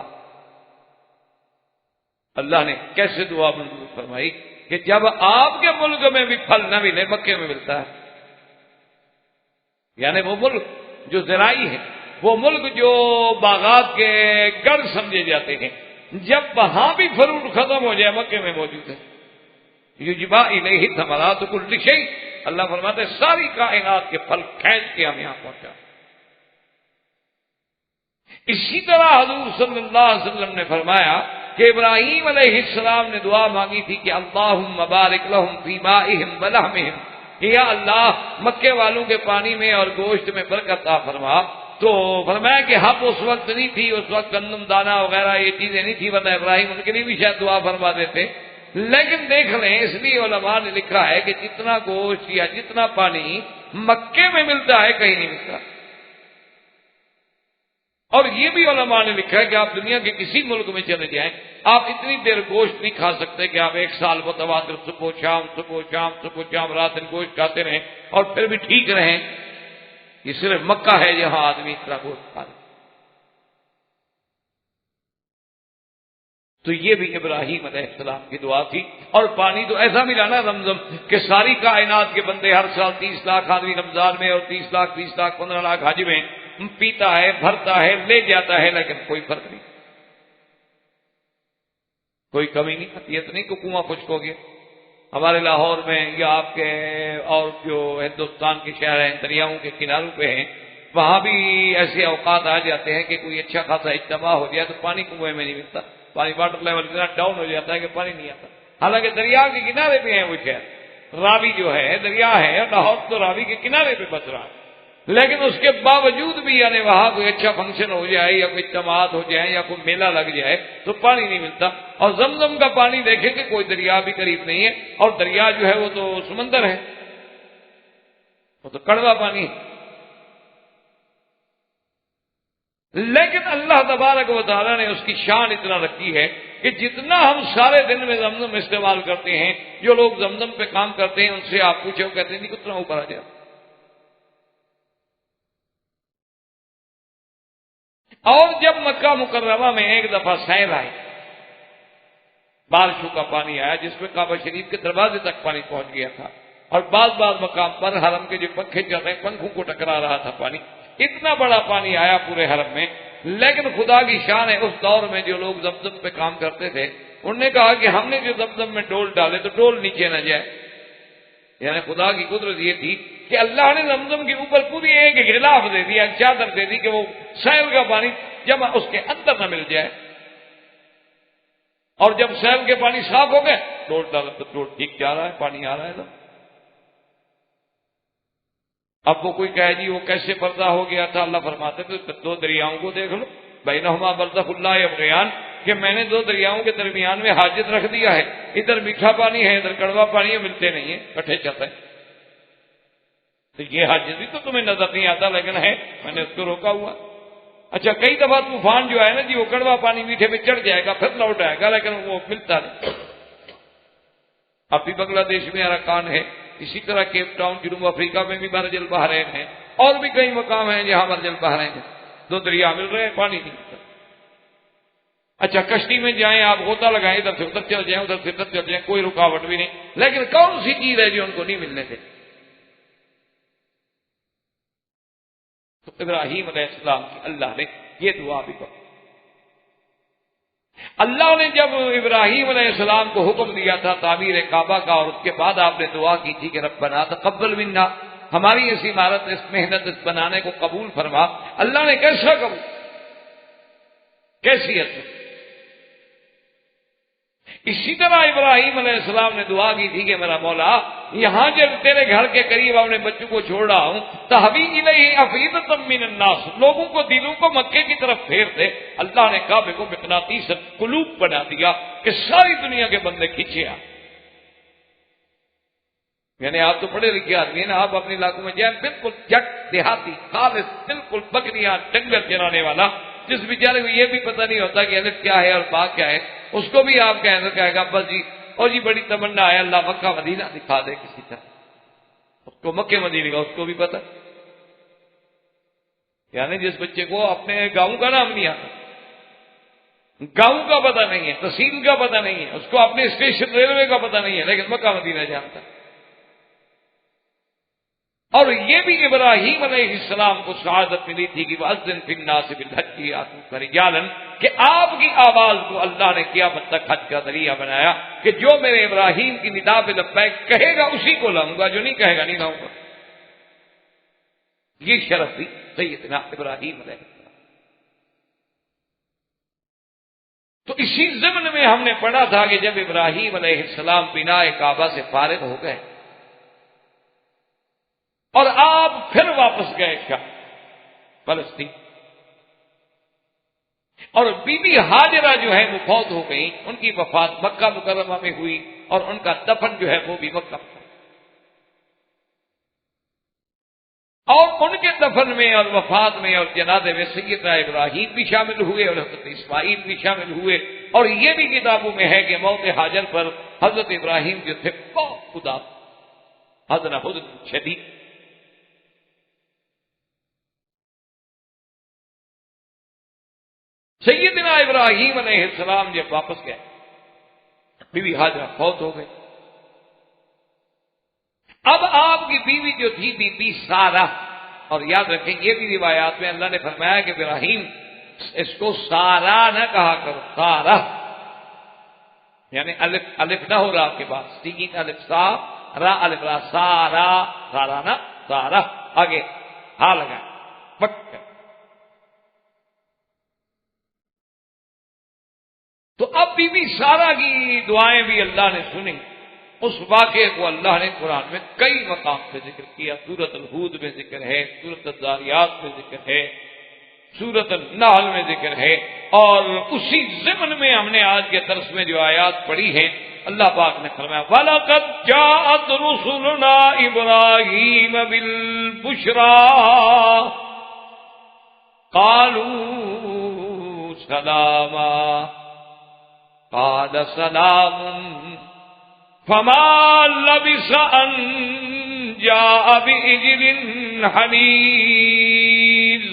اللہ نے کیسے دعا منظور فرمائی کہ جب آپ کے ملک میں بھی پھل نہ ملے مکے میں ملتا ہے، یعنی وہ ملک جو زراعی ہے، وہ ملک جو باغات کے گڑھ سمجھے جاتے ہیں، جب وہاں بھی فروٹ ختم ہو جائے مکے میں موجود ہے۔ یجبا الیہ ثمرات کل شیء، اللہ فرماتے ہیں ساری کائنات کے پھل کھینچ کے ہم یہاں پہنچا۔ اسی طرح حضور صلی اللہ علیہ وسلم نے فرمایا کہ ابراہیم علیہ السلام نے دعا مانگی تھی کہ اللہم بارک لہم فی مائہم ولحمہم، یا اللہ مکے والوں کے پانی میں اور گوشت میں برکت عطا فرما۔ تو فرمایا کہ ہم اس وقت نہیں تھی، اس وقت گندم دانہ وغیرہ یہ چیزیں نہیں تھی، ورنہ ابراہیم ان کے لیے بھی شاید دعا فرما دیتے۔ لیکن دیکھ لیں، اس لیے علماء نے لکھا ہے کہ جتنا گوشت یا جتنا پانی مکے میں ملتا ہے کہیں نہیں ملتا، اور یہ بھی علماء نے لکھا ہے کہ آپ دنیا کے کسی ملک میں چلے جائیں، آپ اتنی دیر گوشت نہیں کھا سکتے کہ آپ 1 سال متواتر صبح شام رات دن گوشت کھاتے رہیں اور پھر بھی ٹھیک رہیں۔ یہ صرف مکہ ہے جہاں آدمی اتنا گوشت کھا رہے۔ تو یہ بھی ابراہیم علیہ السلام کی دعا تھی۔ اور پانی تو ایسا ملا نا زمزم کہ ساری کائنات کے بندے ہر سال 30 لاکھ آدمی رمضان میں اور 30 لاکھ 20 لاکھ 15 لاکھ حج میں پیتا ہے، بھرتا ہے، لے جاتا ہے، لیکن کوئی فرق نہیں، کوئی کمی نہیں آتی۔ تو نہیں کہ کنواں خشک ہو گیا۔ ہمارے لاہور میں یا آپ کے اور جو ہندوستان کے شہر ہیں دریاؤں کے کناروں پہ ہیں، وہاں بھی ایسے اوقات آ جاتے ہیں کہ کوئی اچھا خاصا اجتماع ہو جائے تو پانی کنویں میں نہیں ملتا، پانی واٹر لیول اتنا ڈاؤن ہو جاتا ہے کہ پانی نہیں آتا۔ حالانکہ دریا کے کنارے پہ ہیں وہ شہر، راوی جو ہے دریا ہے، لاہور تو راوی کے کنارے پہ بس رہا ہے، لیکن اس کے باوجود بھی یعنی وہاں کوئی اچھا فنکشن ہو جائے یا کوئی اجتماعات ہو جائے یا کوئی میلہ لگ جائے تو پانی نہیں ملتا۔ اور زمزم کا پانی دیکھیں کہ کوئی دریا بھی قریب نہیں ہے، اور دریا جو ہے وہ تو سمندر ہے، وہ تو کڑوا پانی ہے۔ لیکن اللہ تبارک و تعالیٰ نے اس کی شان اتنا رکھی ہے کہ جتنا ہم سارے دن میں زمزم استعمال کرتے ہیں، جو لوگ زمزم پہ کام کرتے ہیں ان سے آپ پوچھو، کہتے ہیں اتنا اوپر آ جائے۔ اور جب مکہ مکرمہ میں ایک دفعہ سیل آئی، بارشوں کا پانی آیا جس میں کعبہ شریف کے دروازے تک پانی پہنچ گیا تھا، اور بعض مقام پر حرم کے جو پنکھے چل رہے ہیں پنکھوں کو ٹکرا رہا تھا پانی، اتنا بڑا پانی آیا پورے حرم میں۔ لیکن خدا کی شان ہے، اس دور میں جو لوگ زمزم پہ کام کرتے تھے انہوں نے کہا کہ ہم نے جو زمزم میں ڈول ڈالے تو ڈول نیچے نہ جائے۔ یعنی خدا کی قدرت یہ تھی کہ اللہ نے زمزم کے اوپر پوری ایک غلاف دے دیا، چادر دے دی کہ وہ سیل کا پانی جب اس کے اندر نہ مل جائے، اور جب سیل کے پانی صاف ہو گئے ڈول ڈالا تو ڈول ٹھیک جا رہا ہے، پانی آ رہا ہے۔ اب وہ کوئی کہے جی وہ کیسے پردہ ہو گیا تھا، اللہ فرماتے تھے 2 دریاؤں کو دیکھ لو، بینہما برزخ لا یبغیان، کہ میں نے 2 دریاؤں کے درمیان میں حاجت رکھ دیا ہے، ادھر میٹھا پانی ہے ادھر کڑوا پانی ہے، ملتے نہیں ہیں، کٹھے چلتے ہیں۔ تو یہ حاجت بھی تو تمہیں نظر نہیں آتا لیکن ہے، میں نے اس کو روکا ہوا۔ اچھا کئی دفعہ طوفان جو ہے نا جی وہ کڑوا پانی میٹھے میں چڑھ جائے گا پھر لوٹ آئے گا، لیکن وہ ملتا نہیں۔ اب بھی بنگلہ دیش میں اراکان ہے، اسی طرح کیپ ٹاؤن جنوب افریقہ میں بھی مرج البحرین ہے، اور بھی کئی مقام ہیں جہاں مرج البحرین ہے، 2 دریا مل رہے ہیں، پانی نہیں ملتا۔ اچھا کشتی میں جائیں آپ، غوطہ لگائیں، ادھر سے ادھر چل جائیں ادھر سے ادھر چل جائیں، کوئی رکاوٹ بھی نہیں، لیکن کون سی چیز ہے جو ان کو نہیں ملنے تھے؟ تو ابراہیم علیہ السلام کی اللہ نے یہ دعا بھی پڑھی۔ اللہ نے جب ابراہیم علیہ السلام کو حکم دیا تھا تعمیر کعبہ کا، اور اس کے بعد آپ نے دعا کی تھی کہ ربنا تقبل منا، ہماری اس عمارت اس محنت اس بنانے کو قبول فرما، اللہ نے کیسا قبول، کیسیت؟ اسی طرح ابراہیم علیہ السلام نے دعا کی تھی کہ میرا مولا یہاں جب تیرے گھر کے قریب اپنے بچوں کو چھوڑ رہا ہوں، تحوی الیہ افئدۃ من الناس، لوگوں کو دلوں کو مکے کی طرف پھیر دے۔ اللہ نے کعبے کو مقناطیس قلوب بنا دیا کہ ساری دنیا کے بندے کھینچے آ۔ یعنی آپ تو پڑھے لکھے آدمی ہیں نا، آپ اپنے علاقوں میں جائیں بالکل جٹ دیہاتی خالص بالکل بکریاں ڈنگر چرانے والا، جس بیچارے کو یہ بھی پتہ نہیں ہوتا کہ الف کیا ہے اور با کیا ہے، اس کو بھی آپ کہے گا بس جی اور جی بڑی تمنا ہے اللہ مکہ مدینہ دکھا دے کسی طرح، اس کو مکے مدینے کا اس کو بھی پتہ۔ یعنی جس بچے کو اپنے گاؤں کا نام نہیں آتا، گاؤں کا پتہ نہیں ہے، تحصیل کا پتہ نہیں ہے، اس کو اپنے اسٹیشن ریلوے کا پتہ نہیں ہے، لیکن مکہ مدینہ جانتا ہے۔ اور یہ بھی ابراہیم علیہ السلام کو سعادت ملی تھی کہ وَأَذِّن فِي النَّاسِ بِالْحَجِّ يَأْتُوكَ رِجَالًا، کہ آپ کی آواز کو اللہ نے قیامت تک حج کا ذریعہ بنایا کہ جو میرے ابراہیم کی ندا پہ لبیک کہے گا اسی کو لاؤں گا، جو نہیں کہے گا نہیں لاؤں گا۔ یہ شرف بھی سیدنا ابراہیم علیہ السلام۔ تو اسی ضمن میں ہم نے پڑھا تھا کہ جب ابراہیم علیہ السلام بنائے کعبہ سے فارغ ہو گئے اور آپ پھر واپس گئے شام فلسطین، اور بی بی ہاجرہ جو ہے وہ فوت ہو گئی، ان کی وفات مکہ مکرمہ میں ہوئی، اور ان کا دفن جو ہے وہ بھی مکہ میں۔ اور ان کے دفن میں اور وفات میں اور جنازے میں سیدنا ابراہیم بھی شامل ہوئے اور حضرت اسماعیل بھی شامل ہوئے. اور یہ بھی کتابوں میں ہے کہ موت حاجر پر حضرت ابراہیم جو تھے بہت اداس، حزن شدید. سیدنا ابراہیم علیہ السلام جب واپس گئے، بی بی حاجرہ فوت ہو گئی. اب آپ کی بیوی جو تھی بی بی سارہ، اور یاد رکھیں یہ بھی روایات میں اللہ نے فرمایا کہ ابراہیم اس کو سارہ نہ کہا کرو، سارہ یعنی الف الف نہ ہو را کے بعد، سین الف سا را الف را، سارہ سارہ نہ سارہ، آگے ہا لگا پک. تو اب بی بی سارہ کی دعائیں بھی اللہ نے سنی. اس واقعے کو اللہ نے قرآن میں کئی مقام پہ ذکر کیا. سورۃ الہود میں ذکر ہے، سورۃ الذاریات میں ذکر ہے، سورۃ النحل میں ذکر ہے، اور اسی ضمن میں ہم نے آج کے درس میں جو آیات پڑھی ہیں اللہ پاک نے فرمایا وَلَقَدْ جَاءَتْ رُسُلُنَا إِبْرَاهِيمَ بِالْبُشْرَىٰ قَالُوا سَلَامًا قَالَ سَلَامٌ فَمَا لَبِثَ أَن جَاءَ بِعِجْلٍ حَنِيذٍ.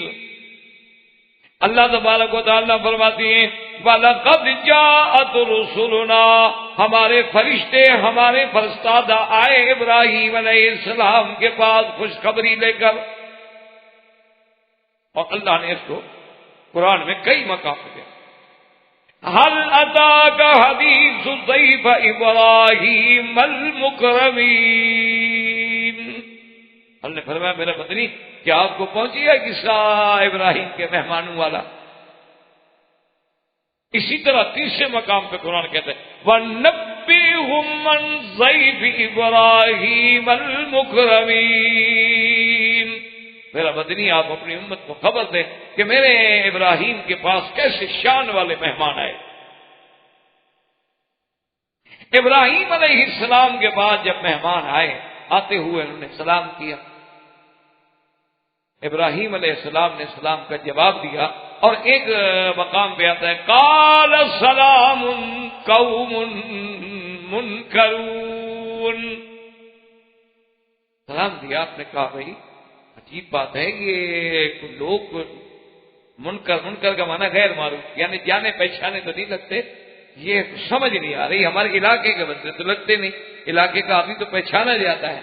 اللہ تبارک و تعالیٰ فرماتی ہیں وَلَقَدْ جَاءَتْ رُسُلُنَا، ہمارے فرشتے ہمارے فرستادہ آئے ابراہیم علیہ السلام کے پاس خوشخبری لے کر. اور اللہ نے اس کو قرآن میں کئی مقام دیا. هل أتاك حديث ضيف إبراهيم المكرمين. ہم نے فرمایا میرا بدنی کیا آپ کو پہنچی ہے قصہ ابراہیم کے مہمانوں والا. اسی طرح تیسرے مقام پہ قرآن کہتے ہیں وَنَبِّئْهُمْ عَنْ ضَيْفِ إِبْرَاهِيمَ الْمُكْرَمِينَ. میرا بدنی آپ اپنی امت کو خبر دیں کہ میرے ابراہیم کے پاس کیسے شان والے مہمان آئے. ابراہیم علیہ السلام کے بعد جب مہمان آئے، آتے ہوئے انہوں نے سلام کیا. ابراہیم علیہ السلام نے سلام کا جواب دیا، اور ایک مقام پہ آتا ہے قال سلام قوم منکرون. سلام دیا، آپ نے کہا بھائی عجیب بات ہے کہ لوگ منکر کا معنی غیر معروف، یعنی جانے پہچانے تو نہیں لگتے. یہ سمجھ نہیں آ رہی، ہمارے علاقے کے بندے تو لگتے نہیں، علاقے کا آدمی تو پہچانا جاتا ہے.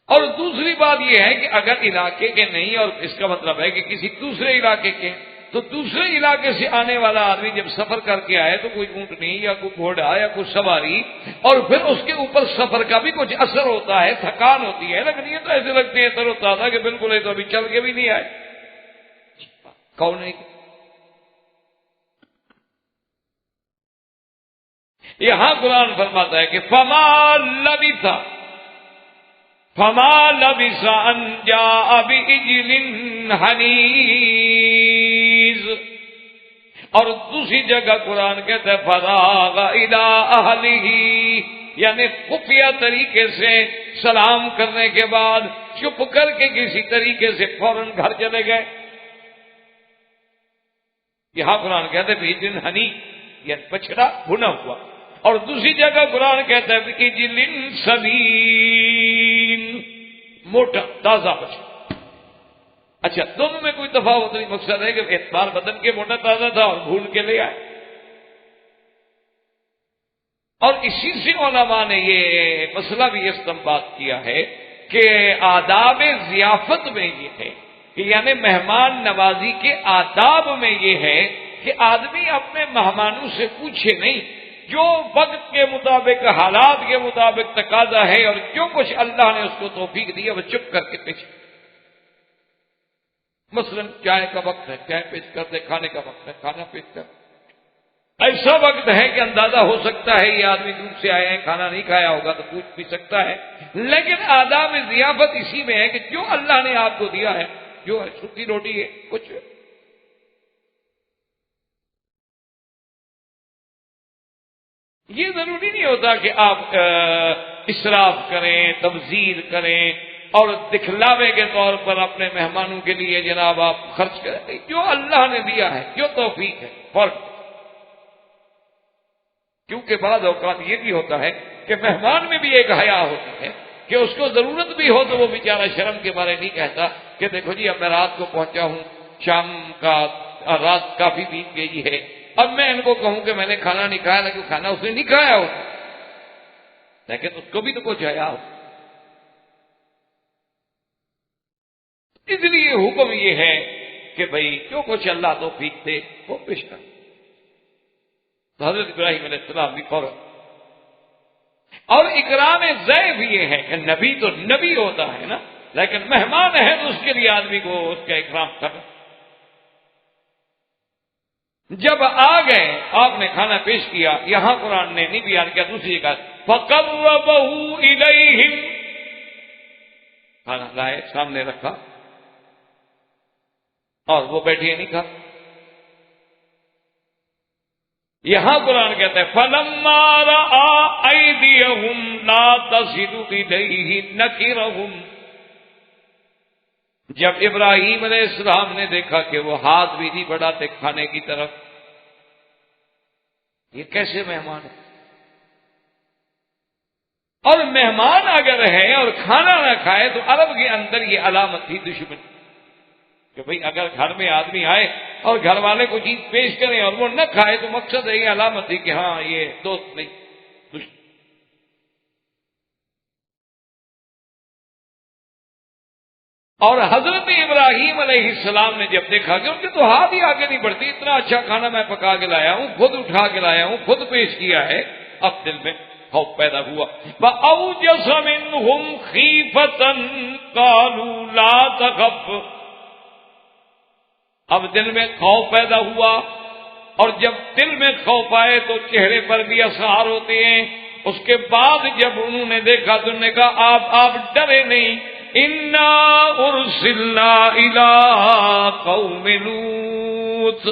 اور دوسری بات یہ ہے کہ اگر علاقے کے نہیں، اور اس کا مطلب ہے کہ کسی دوسرے علاقے کے، تو دوسرے علاقے سے آنے والا آدمی جب سفر کر کے آئے تو کوئی اونٹنی یا کوئی گھوڑا یا کوئی سواری، اور پھر اس کے اوپر سفر کا بھی کچھ اثر ہوتا ہے، تھکان ہوتی ہے، لگنی ہے تو ایسے لگتے ہیں تر و تازہ کہ بالکل ہے تو ابھی چل کے بھی نہیں آئے. کون ہے؟ یہاں قرآن فرماتا ہے کہ فما لبث ان جاء بعجل حنیذ. اور دوسری جگہ قرآن کہتا ہے فراغ الی اہلہ، یعنی خفیہ طریقے سے سلام کرنے کے بعد چپ کر کے کسی طریقے سے فوراً گھر چلے گئے. یہاں قرآن کہتا ہے بعجل حنیذ یعنی بچڑا بھنا ہوا، اور دوسری جگہ قرآن کہتا ہے بعجل سمین، موٹا تازہ بچڑا. اچھا دونوں میں کوئی تفاوت نہیں، مقصد ہے کہ اعتبار بدن کے موٹا تازہ تھا اور بھون کے لے آئے. اور اسی سے علماء نے یہ مسئلہ بھی استنباط کیا ہے کہ آداب ضیافت میں یہ ہے کہ یعنی مہمان نوازی کے آداب میں یہ ہے کہ آدمی اپنے مہمانوں سے پوچھے نہیں، جو وقت کے مطابق حالات کے مطابق تقاضا ہے اور جو کچھ اللہ نے اس کو توفیق دی ہے وہ چپ کر کے پیش. مثلا چائے کا وقت ہے، چائے پیش کر دے، کھانے کا وقت ہے، کھانا پیش کر. ایسا وقت ہے کہ اندازہ ہو سکتا ہے یہ آدمی دور سے آئے ہیں، کھانا نہیں کھایا ہوگا تو پوچھ بھی سکتا ہے. لیکن آداب ضیافت اسی میں ہے کہ جو اللہ نے آپ کو دیا ہے، جو ہے سوکھی روٹی ہے، کچھ یہ ضروری نہیں ہوتا کہ آپ اسراف کریں، تبذیر کریں، اور دکھلاوے کے طور پر اپنے مہمانوں کے لیے جناب آپ خرچ کریں، جو اللہ نے دیا ہے، جو توفیق ہے فرق۔ کیونکہ بعض اوقات یہ بھی ہوتا ہے کہ مہمان میں بھی ایک حیا ہوتی ہے کہ اس کو ضرورت بھی ہو تو وہ بیچارہ شرم کے بارے نہیں کہتا کہ دیکھو جی اب میں رات کو پہنچا ہوں، شام کا رات کافی بیت گئی ہے، اب میں ان کو کہوں کہ میں نے کھانا نہیں کھایا، لیکن کھانا اس نے نہیں کھایا ہوتا، لیکن اس کو بھی تو کچھ حیا ہوتا۔ اس لیے حکم یہ ہے کہ بھئی جو کچھ اللہ توفیق دے وہ پیش کر۔ تو حضرت ابراہیم علیہ السلام بھی فوراً، اور اکرام ضیف یہ ہے کہ نبی تو نبی ہوتا ہے نا، لیکن مہمان ہے تو اس کے لیے آدمی کو اس کا اکرام کرنا۔ جب آ گئے آپ نے کھانا پیش کیا، یہاں قرآن نے نہیں بیان کیا، دوسری جگہ فَقَرَّبَهُ إِلَيْهِمْ، کھانا لائے سامنے رکھا اور وہ بیٹھے نہیں کھا۔ یہاں قرآن کہتا ہے فَلَمَّا رَأَىٰ أَيْدِيَهُمْ لَا تَصِلُ إِلَيْهِ نَكِرَهُمْ، جب ابراہیم علیہ السلام نے دیکھا کہ وہ ہاتھ بھی نہیں بڑھاتے کھانے کی طرف، یہ کیسے مہمان ہے؟ اور مہمان اگر ہے اور کھانا نہ کھائے تو عرب کے اندر یہ علامت تھی دشمن کہ بھئی اگر گھر میں آدمی آئے اور گھر والے کو چیز پیش کریں اور وہ نہ کھائے تو مقصد ہے یہ علامت تھی کہ ہاں یہ دوست نہیں دشمن۔ اور حضرت ابراہیم علیہ السلام نے جب دیکھا کہ ان کے تو ہاتھ ہی آگے نہیں بڑھتی، اتنا اچھا کھانا میں پکا کے لایا ہوں، خود اٹھا کے لایا ہوں، خود پیش کیا ہے، اب دل میں خوف پیدا ہوا۔ وَأَوْجَسَ مِنْهُمْ خِيفَةً قَالُوا لَا تَخَفْ، اب دل میں خوف پیدا ہوا، اور جب دل میں خوف آئے تو چہرے پر بھی اثار ہوتے ہیں۔ اس کے بعد جب انہوں نے دیکھا تو انہوں نے کہا آپ ڈرے نہیں، اِنَّا أُرْسِلْنَا إِلَىٰ قَوْمِ لُوطٍ،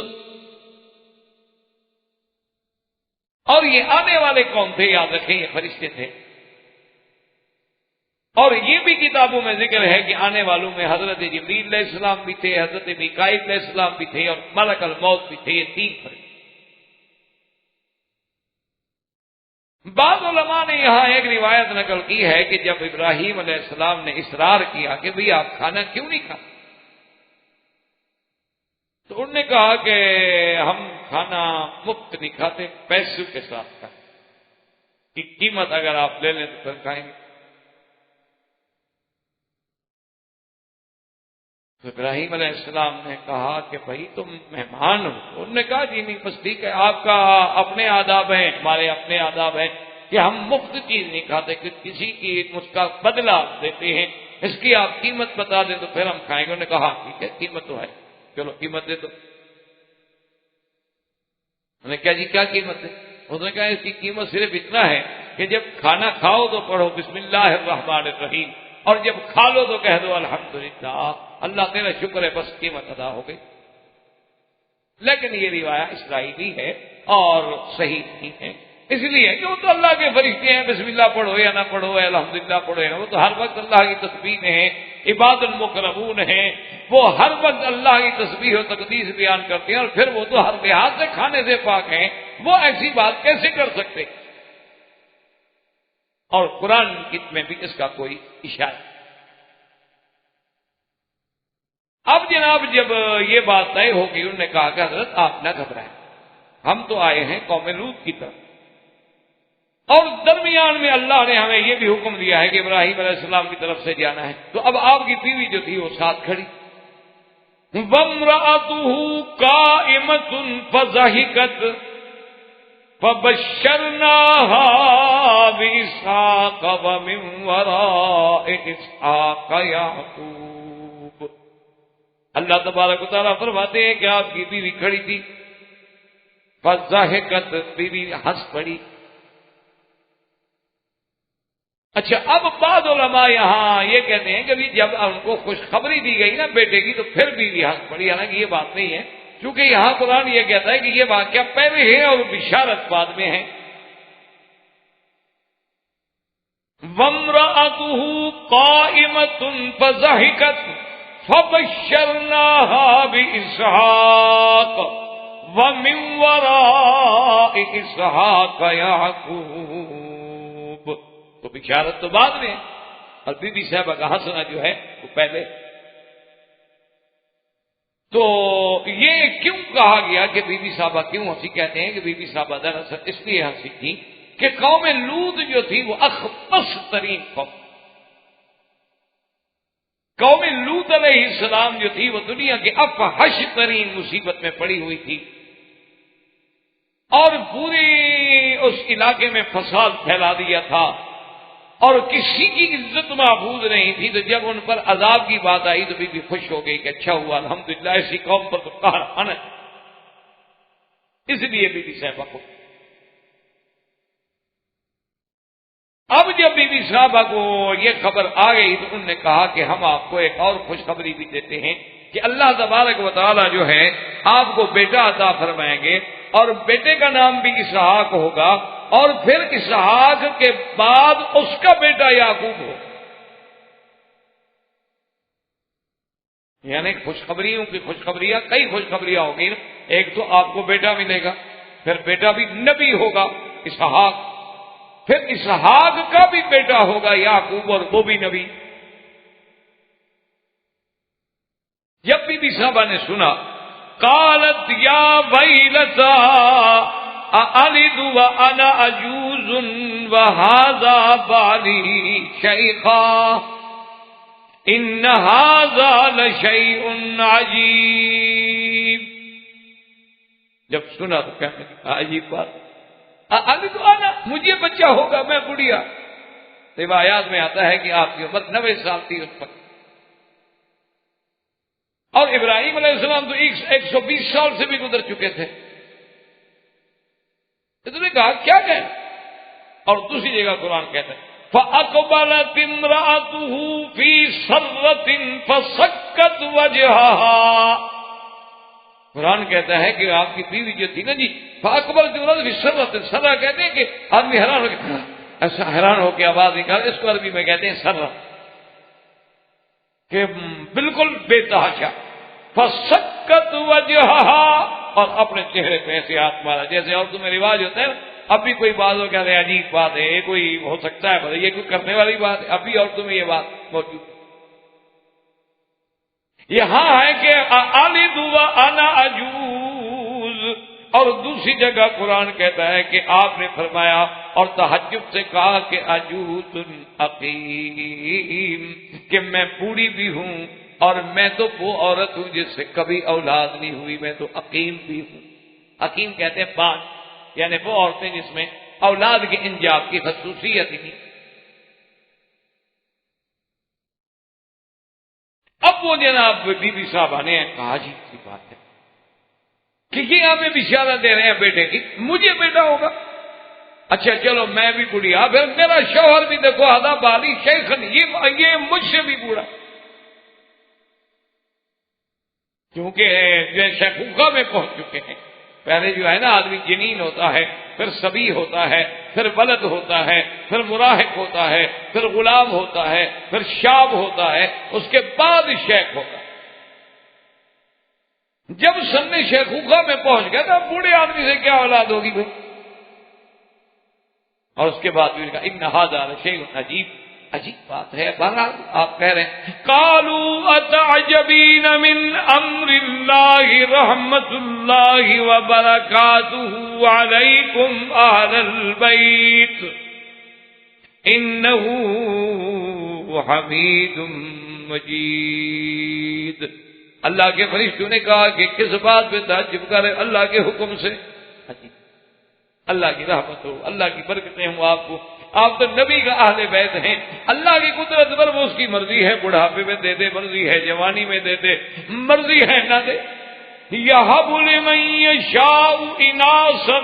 اور یہ آنے والے کون تھے؟ یاد رکھیں یہ فرشتے تھے، اور یہ بھی کتابوں میں ذکر ہے کہ آنے والوں میں حضرت جبریل علیہ السلام بھی تھے، حضرت میکائیل علیہ السلام بھی تھے، اور ملک الموت بھی تھے، یہ تین فرشتے۔ بعض علماء نے یہاں ایک روایت نقل کی ہے کہ جب ابراہیم علیہ السلام نے اصرار کیا کہ بھئی آپ کھانا کیوں نہیں کھاتے، تو انہوں نے کہا کہ ہم کھانا مفت نہیں کھاتے، پیسوں کے ساتھ کھاتے، کی قیمت اگر آپ لے لیں تو پھر کھائیں گے۔ تو ابراہیم علیہ السلام نے کہا کہ بھائی تم مہمان ہو، انہوں نے کہا جی نہیں بس ٹھیک ہے، آپ کا اپنے آداب ہیں، ہمارے اپنے آداب ہیں کہ ہم مفت چیز نہیں کھاتے، کہ کسی کی اس کا بدلہ دیتے ہیں، اس کی آپ قیمت بتا دیں تو پھر ہم کھائیں گے۔ انہوں نے کہا ٹھیک ہے قیمت تو ہے، چلو قیمت دے دو۔ انہوں نے کہا جی کیا قیمت ہے؟ اس نے کہا اس کی قیمت صرف اتنا ہے کہ جب کھانا کھاؤ تو پڑھو بسم اللہ الرحمن الرحیم، اور جب کھا لو تو کہہ دو الحمدللہ، اللہ تیرا شکر ہے، بس قیمت ادا ہو گئی۔ لیکن یہ روایت اسرائیلی ہے اور صحیح نہیں ہے، اس لیے کہ وہ تو اللہ کے فرشتے ہیں، بسم اللہ پڑھو یا نہ پڑھو، الحمدللہ پڑھو یا نہ، وہ تو ہر وقت اللہ کی تسبیح میں ہیں، عباد المقربون ہیں، وہ ہر وقت اللہ کی تسبیح و تقدیس بیان کرتے ہیں، اور پھر وہ تو ہر لحاظ سے کھانے سے پاک ہیں، وہ ایسی بات کیسے کر سکتے؟ اور قرآن میں بھی اس کا کوئی اشارہ۔ اب جناب جب یہ بات طے ہوگی، انہوں نے کہا کہ حضرت آپ نہ گھبرائیں، ہم تو آئے ہیں قوم لوط کی طرف، اور درمیان میں اللہ نے ہمیں یہ بھی حکم دیا ہے کہ ابراہیم علیہ السلام کی طرف سے جانا ہے۔ تو اب آپ کی بیوی جو تھی وہ ساتھ کھڑی، وَامْرَأَتُهُ قَائِمَةٌ فَضَحِكَتْ فَبَشَّرْنَاهَا بِإِسْحَاقَ وَمِنْ وَرَاءِ إِسْحَاقَ يَعْقُوبَ۔ اللہ تبارک و تعالیٰ فرماتے ہیں کہ آپ کی بیوی کھڑی تھی، فَضَحِكَتْ، بیوی ہنس پڑی۔ اچھا اب بعض علماء یہاں یہ کہتے ہیں کہ جب ان کو خوشخبری دی گئی نا بیٹے کی تو پھر بیوی ہنس پڑی، حالانکہ یہ بات نہیں ہے، کیونکہ یہاں قرآن یہ کہتا ہے کہ یہ واقعہ پہلے ہے اور بشارت بعد میں ہے۔ وامرأته قائمة فضحكت فبشرناها بإسحاق ومن وراء إسحاق يعقوب. تو بشارت تو بعد میں اور بی بی صاحبہ کا ہنسنا جو ہے وہ پہلے. تو یہ کیوں کہا گیا کہ بی بی صاحبہ کیوں ہنسی؟ کہتے ہیں کہ بی بی صاحبہ دراصل اس لیے ہنسی تھی کہ قوم لوط جو تھی وہ اخبث ترین قوم. قوم لوط علیہ السلام جو تھی وہ دنیا کے افحش ترین مصیبت میں پڑی ہوئی تھی اور پورے اس علاقے میں فساد پھیلا دیا تھا اور کسی کی عزت محفوظ نہیں تھی. تو جب ان پر عذاب کی بات آئی تو بی بی خوش ہو گئی کہ اچھا ہوا الحمدللہ ایسی قوم پر تو قہر آنا ہے. اس لیے بی بی صاحبہ کو اب جب بی بی صاحبہ کو یہ خبر آ گئی تو انہوں نے کہا کہ ہم آپ کو ایک اور خوشخبری بھی دیتے ہیں کہ اللہ تبارک و تعالی جو ہے آپ کو بیٹا عطا فرمائیں گے اور بیٹے کا نام بھی اسحاق ہوگا اور پھر اسحاق کے بعد اس کا بیٹا یعقوب ہو. یعنی خوشخبریوں کی خوشخبریاں کئی خوشخبریاں ہوگی. ایک تو آپ کو بیٹا ملے گا، پھر بیٹا بھی نبی ہوگا اسحاق، پھر اسحاق کا بھی بیٹا ہوگا یعقوب اور وہ بھی نبی. جب بی بی صاحبہ نے سنا قالت یا ویلتا أألد وأنا عجوز وهذا بالي شيخا إن هذا لشيء عجيب. جب سنا تو کہنے لگا عجیب بات، أألد أنا مجھے بچہ ہوگا، میں بڑھیا. روایات میں آتا ہے کہ آپ کی عمر 90 سال تھی اس وقت اور ابراہیم علیہ السلام تو 120 سال سے بھی گزر چکے تھے. اس نے کہا کیا کہیں؟ اور دوسری جگہ قرآن کہتا ہے فَأَقْبَلَتِ امْرَأَتُهُ فِي سَرَّةٍ فَسَكَّتْ وَجْهَهَا. قرآن کہتا ہے کہ آپ کی بیوی جو تھی نا جی فَأَقْبَلَتِ امْرَأَتُهُ فِي سَرَّةٍ. سرہ کہتے ہیں کہ آدمی حیران ہو کے ایسا حیران ہو کے آواز نکال، اس کو عربی میں کہتے ہیں سرہ، کہ بالکل بے تحاشا. فَسَكَّتْ وَجْهَهَا، اور اپنے چہرے پہ ایسے ہاتھ مارا جیسے عورتوں میں رواج ہوتا ہے. اب بھی کوئی بات ہو کہتے ہیں عجیب بات ہے، یہ کوئی ہو سکتا ہے یہ کوئی کرنے والی بات ہے. اب بھی عورتوں میں یہ بات موجود ہے. یہاں ہے کہ آلد وانا عجوز، اور دوسری جگہ قرآن کہتا ہے کہ آپ نے فرمایا اور تہجد سے کہا کہ عجوز عقیم، کہ میں بوڑھی بھی ہوں اور میں تو وہ عورت ہوں جس سے کبھی اولاد نہیں ہوئی، میں تو عقیم بھی ہوں. عقیم کہتے ہیں بانج، یعنی وہ عورتیں جس میں اولاد کے انجاب کی خصوصیت ہی نہیں. اب وہ جناب بی بی صاحبہ نے کہا عجیب سی بات ہے کہ یہ ہمیں بشارت دے رہے ہیں بیٹے کی، مجھے بیٹا ہوگا. اچھا چلو میں بھی بوڑھیا، پھر میرا شوہر بھی دیکھو آدھا بالی شیخن، یہ مجھ سے بھی بوڑھا، کیونکہ جو شیخوخہ میں پہنچ چکے ہیں. پہلے جو ہے نا آدمی جنین ہوتا ہے، پھر صبی ہوتا ہے، پھر ولد ہوتا ہے، پھر مراہق ہوتا ہے، پھر غلام ہوتا ہے، پھر شاب ہوتا ہے، اس کے بعد شیخ ہوتا ہے. جب سن شیخوخہ میں پہنچ گیا تو بوڑھے آدمی سے کیا اولاد ہوگی بھائی. اور اس کے بعد بھی کہا ان ھذا لشیء عجیب، عجیب بات ہے. بہرحال آپ کہہ رہے ہیں قالوا اتعجبین من امر اللہ رحمت اللہ وبرکاتہ علیکم اہل البیت انہ حمید مجید. اللہ کے فرشتوں نے کہا کہ کس بات پہ تعجب کرے؟ اللہ کے حکم سے. اللہ کی رحمت ہو، اللہ کی برکتیں ہوں آپ کو، آپ تو نبی کا اہل بیت ہیں. اللہ کی قدرت پر وہ اس کی مرضی ہے، بڑھاپے میں دے دے، مرضی ہے جوانی میں دے دے، مرضی ہے نہ دے. یہب لمن یشاء اناثا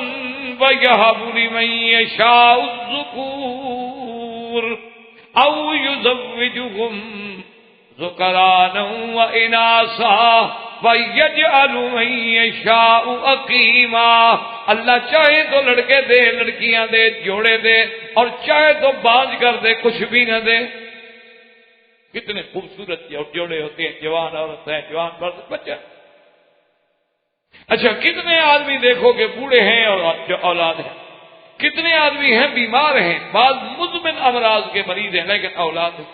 ویہب لمن یشاء الذکور او یزوجہم ذکرانا واناثا وَيَجْعَلُ مَن يَشَاءُ عَقِيمًا، اللہ چاہے تو لڑکے دے، لڑکیاں دے، جوڑے دے، اور چاہے تو بانجھ کر دے، کچھ بھی نہ دے۔ کتنے خوبصورت جوڑے ہوتے ہیں، جوان عورت ہے، جوان مرد، بچہ۔ اچھا کتنے آدمی دیکھو کہ بوڑھے ہیں اور اولاد ہے، کتنے آدمی ہیں بیمار ہیں، بعض مزمن امراض کے مریض ہیں لیکن اولاد ہے۔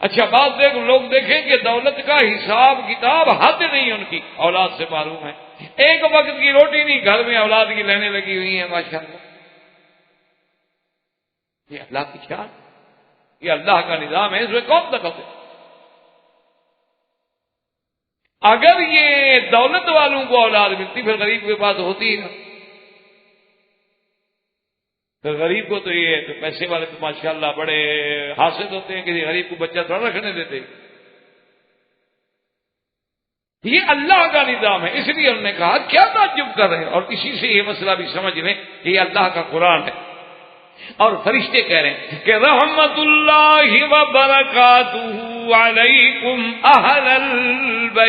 اچھا بعض لوگ دیکھیں کہ دولت کا حساب کتاب حد نہیں ان کی، اولاد سے معلوم ہے، ایک وقت کی روٹی نہیں، گھر میں اولاد کی لینے لگی ہوئی ہیں ماشاءاللہ۔ یہ اللہ کی شان، یہ اللہ کا نظام ہے، اس میں کون دخل ہے؟ اگر یہ دولت والوں کو اولاد ملتی پھر غریب کے پاس ہوتی ہی نہ، پھر غریب کو تو یہ تو پیسے والے تو ماشاءاللہ بڑے حاسد ہوتے ہیں، کسی غریب کو بچہ تھوڑا رکھنے دیتے۔ یہ اللہ کا نظام ہے، اس لیے انہوں نے کہا کیا تعجب کر رہے ہیں، اور اسی سے یہ مسئلہ بھی سمجھ لیں کہ یہ اللہ کا قرآن ہے۔ اور فرشتے کہہ رہے ہیں کہ رحمت اللہ وبرکاتہ علیکم اہل البیت،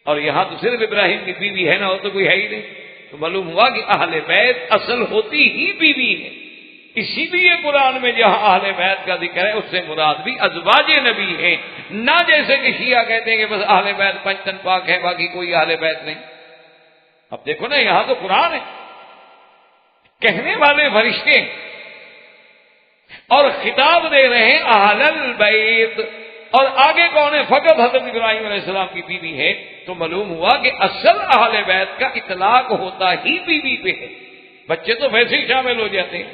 اور یہاں تو صرف ابراہیم کی بیوی ہے نا، وہ تو کوئی ہے ہی نہیں، تو معلوم ہوا کہ اہل بیت اصل ہوتی ہی بیوی ہے۔ اسی لیے قرآن میں جہاں اہل بیت کا ذکر ہے اس سے مراد بھی ازواج نبی ہیں، نہ جیسے کہ شیعہ کہتے ہیں کہ بس اہل بیت پنجتن پاک ہے، باقی کوئی اہل بیت نہیں۔ اب دیکھو نا یہاں تو قرآن ہے، کہنے والے فرشتے اور خطاب دے رہے ہیں اہل البیت، اور آگے کون ہے؟ فقط حضرت ابراہیم علیہ السلام کی بیوی ہے، تو معلوم ہوا کہ اصل اہل بیت کا اطلاق ہوتا ہی بیوی پہ ہے۔ بچے تو ویسے ہی شامل ہو جاتے ہیں،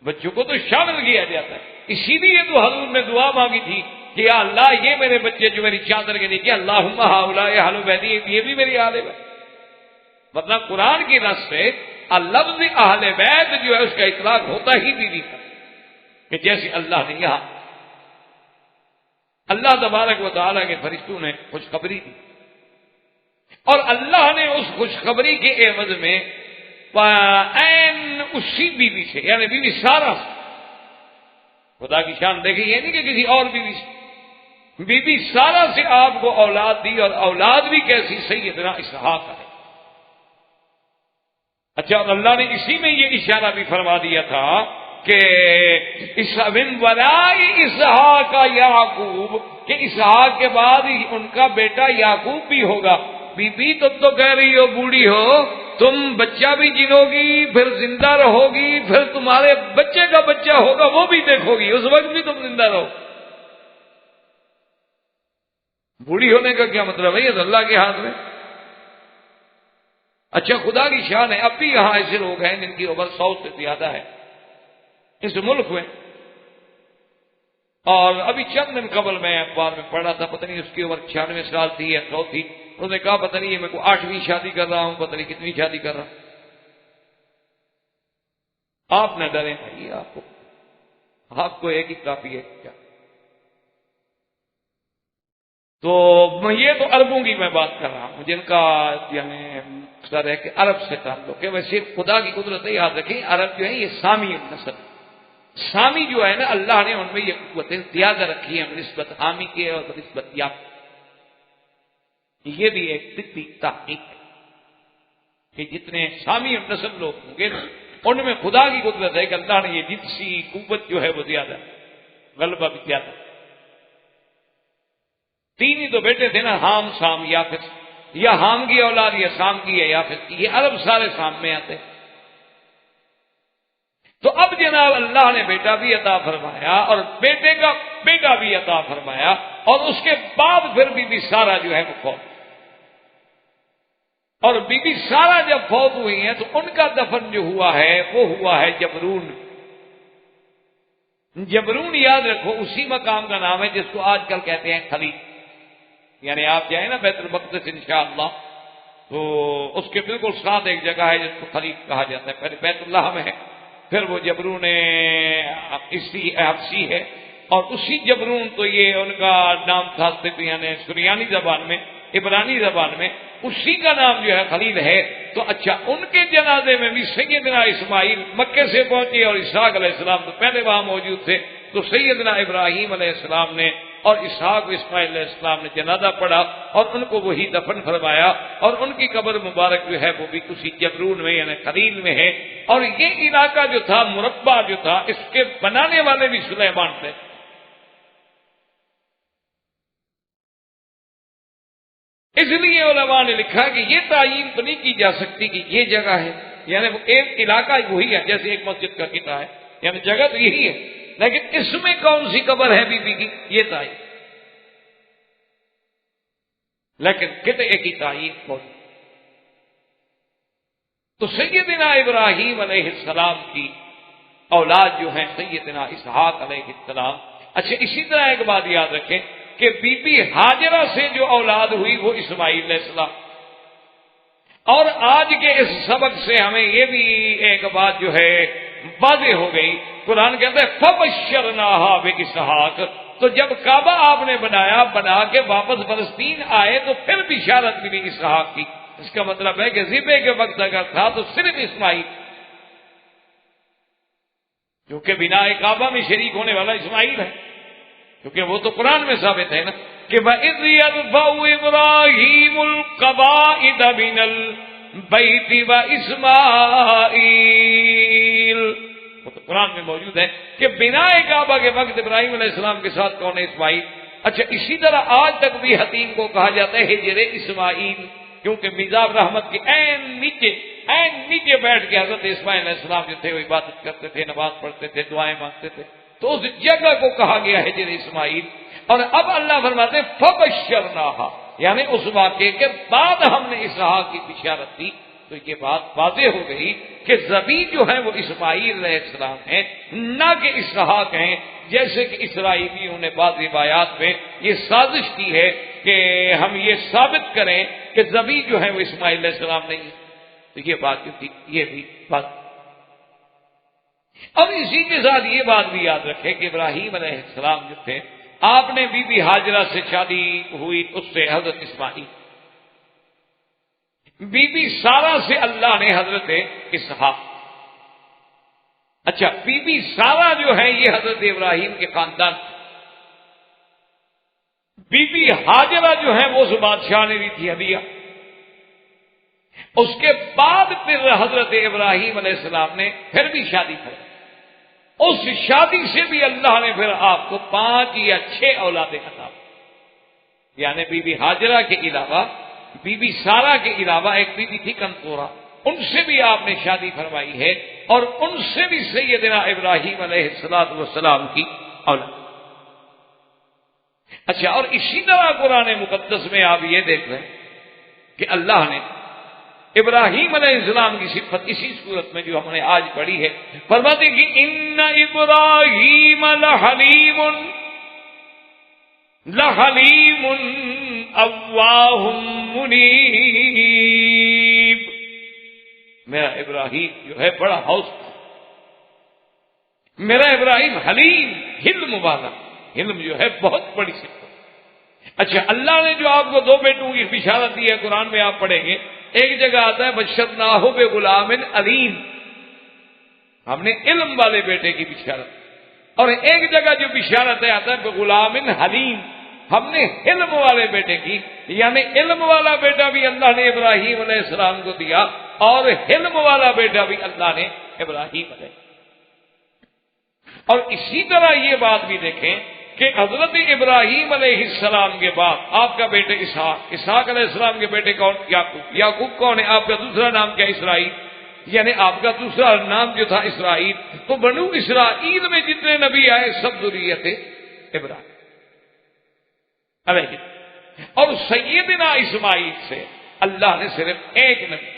بچوں کو تو شامل کیا جاتا ہے، اسی لیے تو حضور نے دعا مانگی تھی کہ یا اللہ یہ میرے بچے جو میری چادر کے نیچے، اللہم ہؤلاء اہل بیتی، یہ بھی میری اہل بیت۔ مطلب قرآن کی نص سے لفظ اہل بیت جو ہے اس کا اطلاق ہوتا ہی بیوی کا، کہ جیسے اللہ نے یہاں اللہ تبارک و تعالیٰ کے فرشتوں نے خوشخبری دی، اور اللہ نے اس خوشخبری کے عوض میں عین اسی بیوی سے، یعنی بیوی سارا سے، خدا کی شان دیکھیں، یہ نہیں کہ کسی اور بیوی سے، بیوی سارا سے آپ کو اولاد دی، اور اولاد بھی کیسی؟ سیدنا اسحاق ہے۔ اچھا، اور اللہ نے اسی میں یہ اشارہ بھی فرما دیا تھا کہ من وراء اسحاق یعقوب، کہ اسحاق کے بعد ان کا بیٹا یعقوب بھی ہوگا۔ بی بی تم تو کہہ رہی ہو بوڑھی ہو، تم بچہ بھی جنو گی، پھر زندہ رہو گی، پھر تمہارے بچے کا بچہ ہوگا وہ بھی دیکھو گی، اس وقت بھی تم زندہ رہو۔ بوڑھی ہونے کا کیا مطلب ہے؟ یہ تو اللہ کے ہاتھ میں۔ اچھا خدا کی شان ہے، اب بھی یہاں ایسے لوگ ہیں جن کی عمر 100 سے زیادہ ہے اس ملک میں، اور ابھی چند دن قبل میں اخبار میں پڑھا تھا، پتہ نہیں اس کی عمر 96 سال تھی یا 100 تھی، انہوں نے کہا پتہ نہیں یہ میں کو 8ویں شادی کر رہا ہوں، پتہ نہیں کتنی شادی کر رہا ہوں۔ آپ نہ ڈریں بھائی، آپ کو ایک ہی کافی ہے کیا؟ تو یہ تو عربوں کی میں بات کر رہا ہوں جن کا یعنی اکثر ہے کہ عرب سے تعلق ہے، ویسے خدا کی قدرت ہے، یاد رکھیں عرب جو ہے یہ سامی نسل، سامی جو ہے نا اللہ نے ان میں یہ قوتیں زیادہ رکھی ہیں نسبت حامی کے اور نسبت یا، یہ بھی ایک طبی تحقیق ہے کہ جتنے سامی نسل لوگ ہوں گے ان میں خدا کی قدرت ہے کہ اللہ نے یہ جنسی قوت جو ہے وہ زیادہ، غلبہ بھی زیادہ۔ 3 ہی تو بیٹے تھے نا، حام سام یافت، یا حام کی اولاد یا سام کی ہے یافت کی، یہ عرب سارے سام میں آتے ہیں۔ تو اب جناب اللہ نے بیٹا بھی عطا فرمایا اور بیٹے کا بیٹا بھی عطا فرمایا، اور اس کے بعد پھر بی بی سارا جو ہے وہ فوت، اور بی بی سارا جب فوت ہوئی ہیں تو ان کا دفن جو ہوا ہے وہ ہوا ہے جبرون۔ جبرون یاد رکھو اسی مقام کا نام ہے جس کو آج کل کہتے ہیں خلیل، یعنی آپ جائیں نا بیت المقدس انشاءاللہ تو اس کے بالکل ساتھ ایک جگہ ہے جس کو خلیل کہا جاتا ہے، پہلے بیت اللہ میں ہے، پھر وہ جبرون حبشی ہے، اور اسی جبرون تو یہ ان کا نام تھا یعنی سریانی زبان میں، عبرانی زبان میں اسی کا نام جو ہے خلیل ہے۔ تو اچھا ان کے جنازے میں بھی سیدنا اسماعیل مکے سے پہنچے اور اسحاق علیہ السلام تو پہلے وہاں موجود تھے، تو سیدنا ابراہیم علیہ السلام نے اور اسحاق و اسماعیل علیہ السلام نے جنازہ پڑھا اور ان کو وہی دفن فرمایا، اور ان کی قبر مبارک جو ہے وہ بھی اسی جبرون میں یعنی خلیل میں ہے۔ اور یہ علاقہ جو تھا، مربع جو تھا، اس کے بنانے والے بھی سلیمان تھے۔ اس لیے علماء نے لکھا کہ یہ تعین تو نہیں کی جا سکتی کہ یہ جگہ ہے، یعنی وہ ایک علاقہ وہی ہے، جیسے ایک مسجد کا قطعہ ہے، یعنی جگہ تو یہی ہے، لیکن اس میں کون سی قبر ہے بی بی کی، یہ تعین، لیکن قطعے کی تعین موجود۔ تو سیدنا ابراہیم علیہ السلام کی اولاد جو ہیں سیدنا اسحاق علیہ السلام۔ اچھا، اسی طرح ایک بات یاد رکھیں کہ بی بی ہاجرہ سے جو اولاد ہوئی وہ اسماعیل علیہ السلام۔ اور آج کے اس سبق سے ہمیں یہ بھی ایک بات جو ہے واضح ہو گئی، قرآن کہتا ہے فَبَشَّرْنَاهَا بِإِسْحَاقَ، تو جب کعبہ آپ نے بنا کے واپس فلسطین آئے تو پھر بشارت ملی اسحاق کی۔ اس کا مطلب ہے کہ ذبح کے وقت اگر تھا تو صرف اسماعیل، کیونکہ بنا کعبہ میں شریک ہونے والا اسماعیل ہے، کیونکہ وہ تو قرآن میں ثابت ہے نا کہ وَإِذْ يَرْفَعُ إِبْرَاهِيمُ الْقَوَاعِدَ مِنَ الْبَيْتِ وَإِسْمَاعِيلُ، وہ تو قرآن میں موجود ہے کہ بنا کعبہ کے وقت ابراہیم علیہ السلام کے ساتھ کون ہے؟ اسماعیل۔ اچھا، اسی طرح آج تک بھی حتیم کو کہا جاتا ہے ہجر اسماعیل، کیونکہ میزاب رحمت کے این نیچے بیٹھ کے حضرت اسماعیل علیہ السلام جو تھے وہ عبادت کرتے تھے، نماز پڑھتے تھے، دعائیں مانگتے تھے، تو اس جگہ کو کہا گیا ہجر اسماعیل۔ اور اب اللہ فرماتے ہیں فَبَشَّرْنَاهَا، یعنی اس واقعے کے بعد ہم نے اسحاق کی بشارت دی، تو یہ بات واضح ہو گئی کہ ذبیح جو ہے وہ اسماعیل علیہ السلام ہیں، نہ کہ اسحاق ہیں، جیسے کہ اسرائیلیوں نے بعض روایات میں یہ سازش کی ہے کہ ہم یہ ثابت کریں کہ ذبیح جو ہے وہ اسماعیل علیہ السلام نہیں ہے، تو یہ بات جو تھی یہ بھی بات۔ اب اسی کے ساتھ یہ بات بھی یاد رکھیں کہ ابراہیم علیہ السلام جو تھے، آپ نے بی بی ہاجرہ سے شادی ہوئی، اس سے حضرت اسماعیل، بی بی سارہ سے اللہ نے حضرت اسحاق۔ اچھا، بی بی سارہ جو ہے یہ حضرت ابراہیم کے خاندان، بی بی ہاجرہ جو ہے وہ اس بادشاہ نے دی تھی ہدیہ۔ اس کے بعد پھر حضرت ابراہیم علیہ السلام نے پھر بھی شادی کی، اس شادی سے بھی اللہ نے پھر آپ کو 5 یا 6 اولادیں عطا، یعنی بی بی ہاجرہ کے علاوہ، بی بی سارہ کے علاوہ ایک بی بی تھی کنتورہ، ان سے بھی آپ نے شادی فرمائی ہے، اور ان سے بھی سیدنا ابراہیم علیہ السلام کی اولاد۔ اچھا، اور اسی طرح قرآن مقدس میں آپ یہ دیکھ رہے ہیں کہ اللہ نے ابراہیم علیہ السلام کی صفت اسی صورت میں جو ہم نے آج پڑھی ہے، فرماتے کہ ان ابراہیم لحلیم اواہ منیب، میرا ابراہیم جو ہے بڑا حوصلہ، میرا ابراہیم حلیم، حلم والا، حلم جو ہے بہت بڑی صفت۔ اچھا، اللہ نے جو آپ کو 2 بیٹوں کی بشارت دی ہے، قرآن میں آپ پڑھیں گے، ایک جگہ آتا ہے بشرناہ بغلام علیم، ہم نے علم والے بیٹے کی بشارت، اور ایک جگہ جو بشارت ہے آتا ہے بغلام حلیم، ہم نے علم والے بیٹے کی، یعنی علم والا بیٹا بھی اللہ نے ابراہیم علیہ السلام کو دیا، اور حلم والا بیٹا بھی اللہ نے ابراہیم علیہ۔ اور اسی طرح یہ بات بھی دیکھیں کہ حضرت ابراہیم علیہ السلام کے بعد آپ کا بیٹے اسحاق علیہ السلام کے بیٹے کون؟ یعقوب کون ہے؟ آپ کا دوسرا نام کیا؟ اسرائیل، یعنی آپ کا دوسرا نام جو تھا اسرائیل۔ تو بنو اسرائیل میں جتنے نبی آئے سب ذریت ابراہیم علیہ، اور سیدنا اسماعیل سے اللہ نے صرف ایک نبی،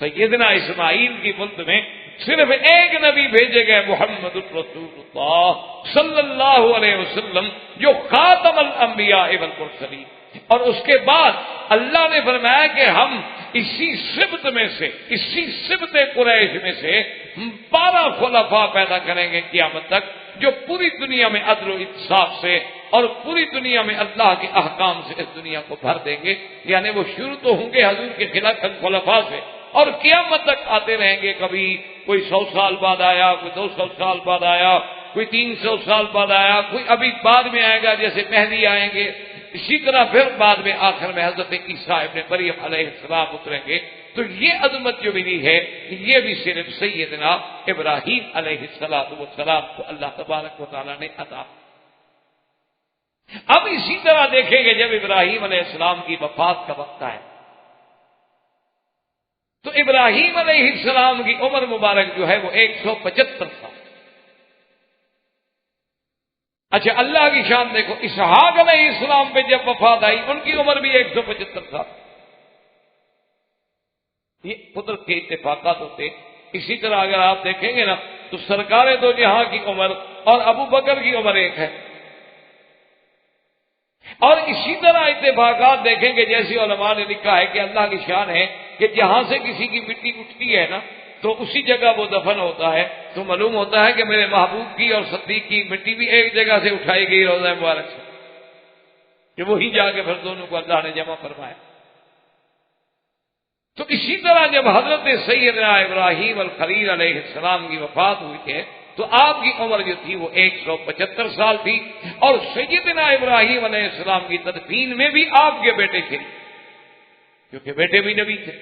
سیدنا اسماعیل کی ملک میں صرف ایک نبی بھیجے گئے، محمد الرسول اللہ صلی اللہ علیہ وسلم، جو خاتم الانبیاء والمرسلین۔ اور اس کے بعد اللہ نے فرمایا کہ ہم اسی سبت میں سے، اسی سبت قریش میں سے 12 خلفاء پیدا کریں گے قیامت تک، جو پوری دنیا میں عدل و انصاف سے اور پوری دنیا میں اللہ کے احکام سے اس دنیا کو بھر دیں گے۔ یعنی وہ شروع تو ہوں گے حضور کے خلاف خلفاء سے، اور قیامت تک آتے رہیں گے، کبھی کوئی 100 سال بعد آیا، کوئی 200 سال بعد آیا، کوئی 300 سال بعد آیا، کوئی ابھی بعد میں آئے گا جیسے مہدی آئیں گے، اسی طرح پھر بعد میں آخر میں حضرت عیسیٰ ابن مریم علیہ السلام اتریں گے۔ تو یہ عظمت جو ملی ہے یہ بھی صرف سیدنا ابراہیم علیہ السلام کو اللہ تبارک و تعالیٰ نے عطا۔ اب اسی طرح دیکھیں گے جب ابراہیم علیہ السلام کی وفات کا وقت آئے تو ابراہیم علیہ السلام کی عمر مبارک جو ہے وہ 175 سال۔ اچھا اللہ کی شان دیکھو، اسحاق علیہ السلام پہ جب وفات آئی ان کی عمر بھی 175 سال۔ یہ قدرت کے اتفاقات ہوتے۔ اسی طرح اگر آپ دیکھیں گے نا تو سرکار دو جہاں کی عمر اور ابو بکر کی عمر ایک ہے، اور اسی طرح اتفاقات دیکھیں گے جیسے علماء نے لکھا ہے کہ اللہ کی شان ہے کہ جہاں سے کسی کی مٹی اٹھتی ہے نا تو اسی جگہ وہ دفن ہوتا ہے، تو معلوم ہوتا ہے کہ میرے محبوب کی اور صدیق کی مٹی بھی ایک جگہ سے اٹھائی گئی روضہ مبارک سے، کہ وہی جا کے پھر دونوں کو اللہ نے جمع فرمایا۔ تو اسی طرح جب حضرت سیدنا ابراہیم الخلیل علیہ السلام کی وفات ہوئی ہے تو آپ کی عمر جو تھی وہ 175 سال تھی، اور سیدنا ابراہیم علیہ السلام کی تدفین میں بھی آپ کے بیٹے تھے، کیونکہ بیٹے بھی نبی تھے،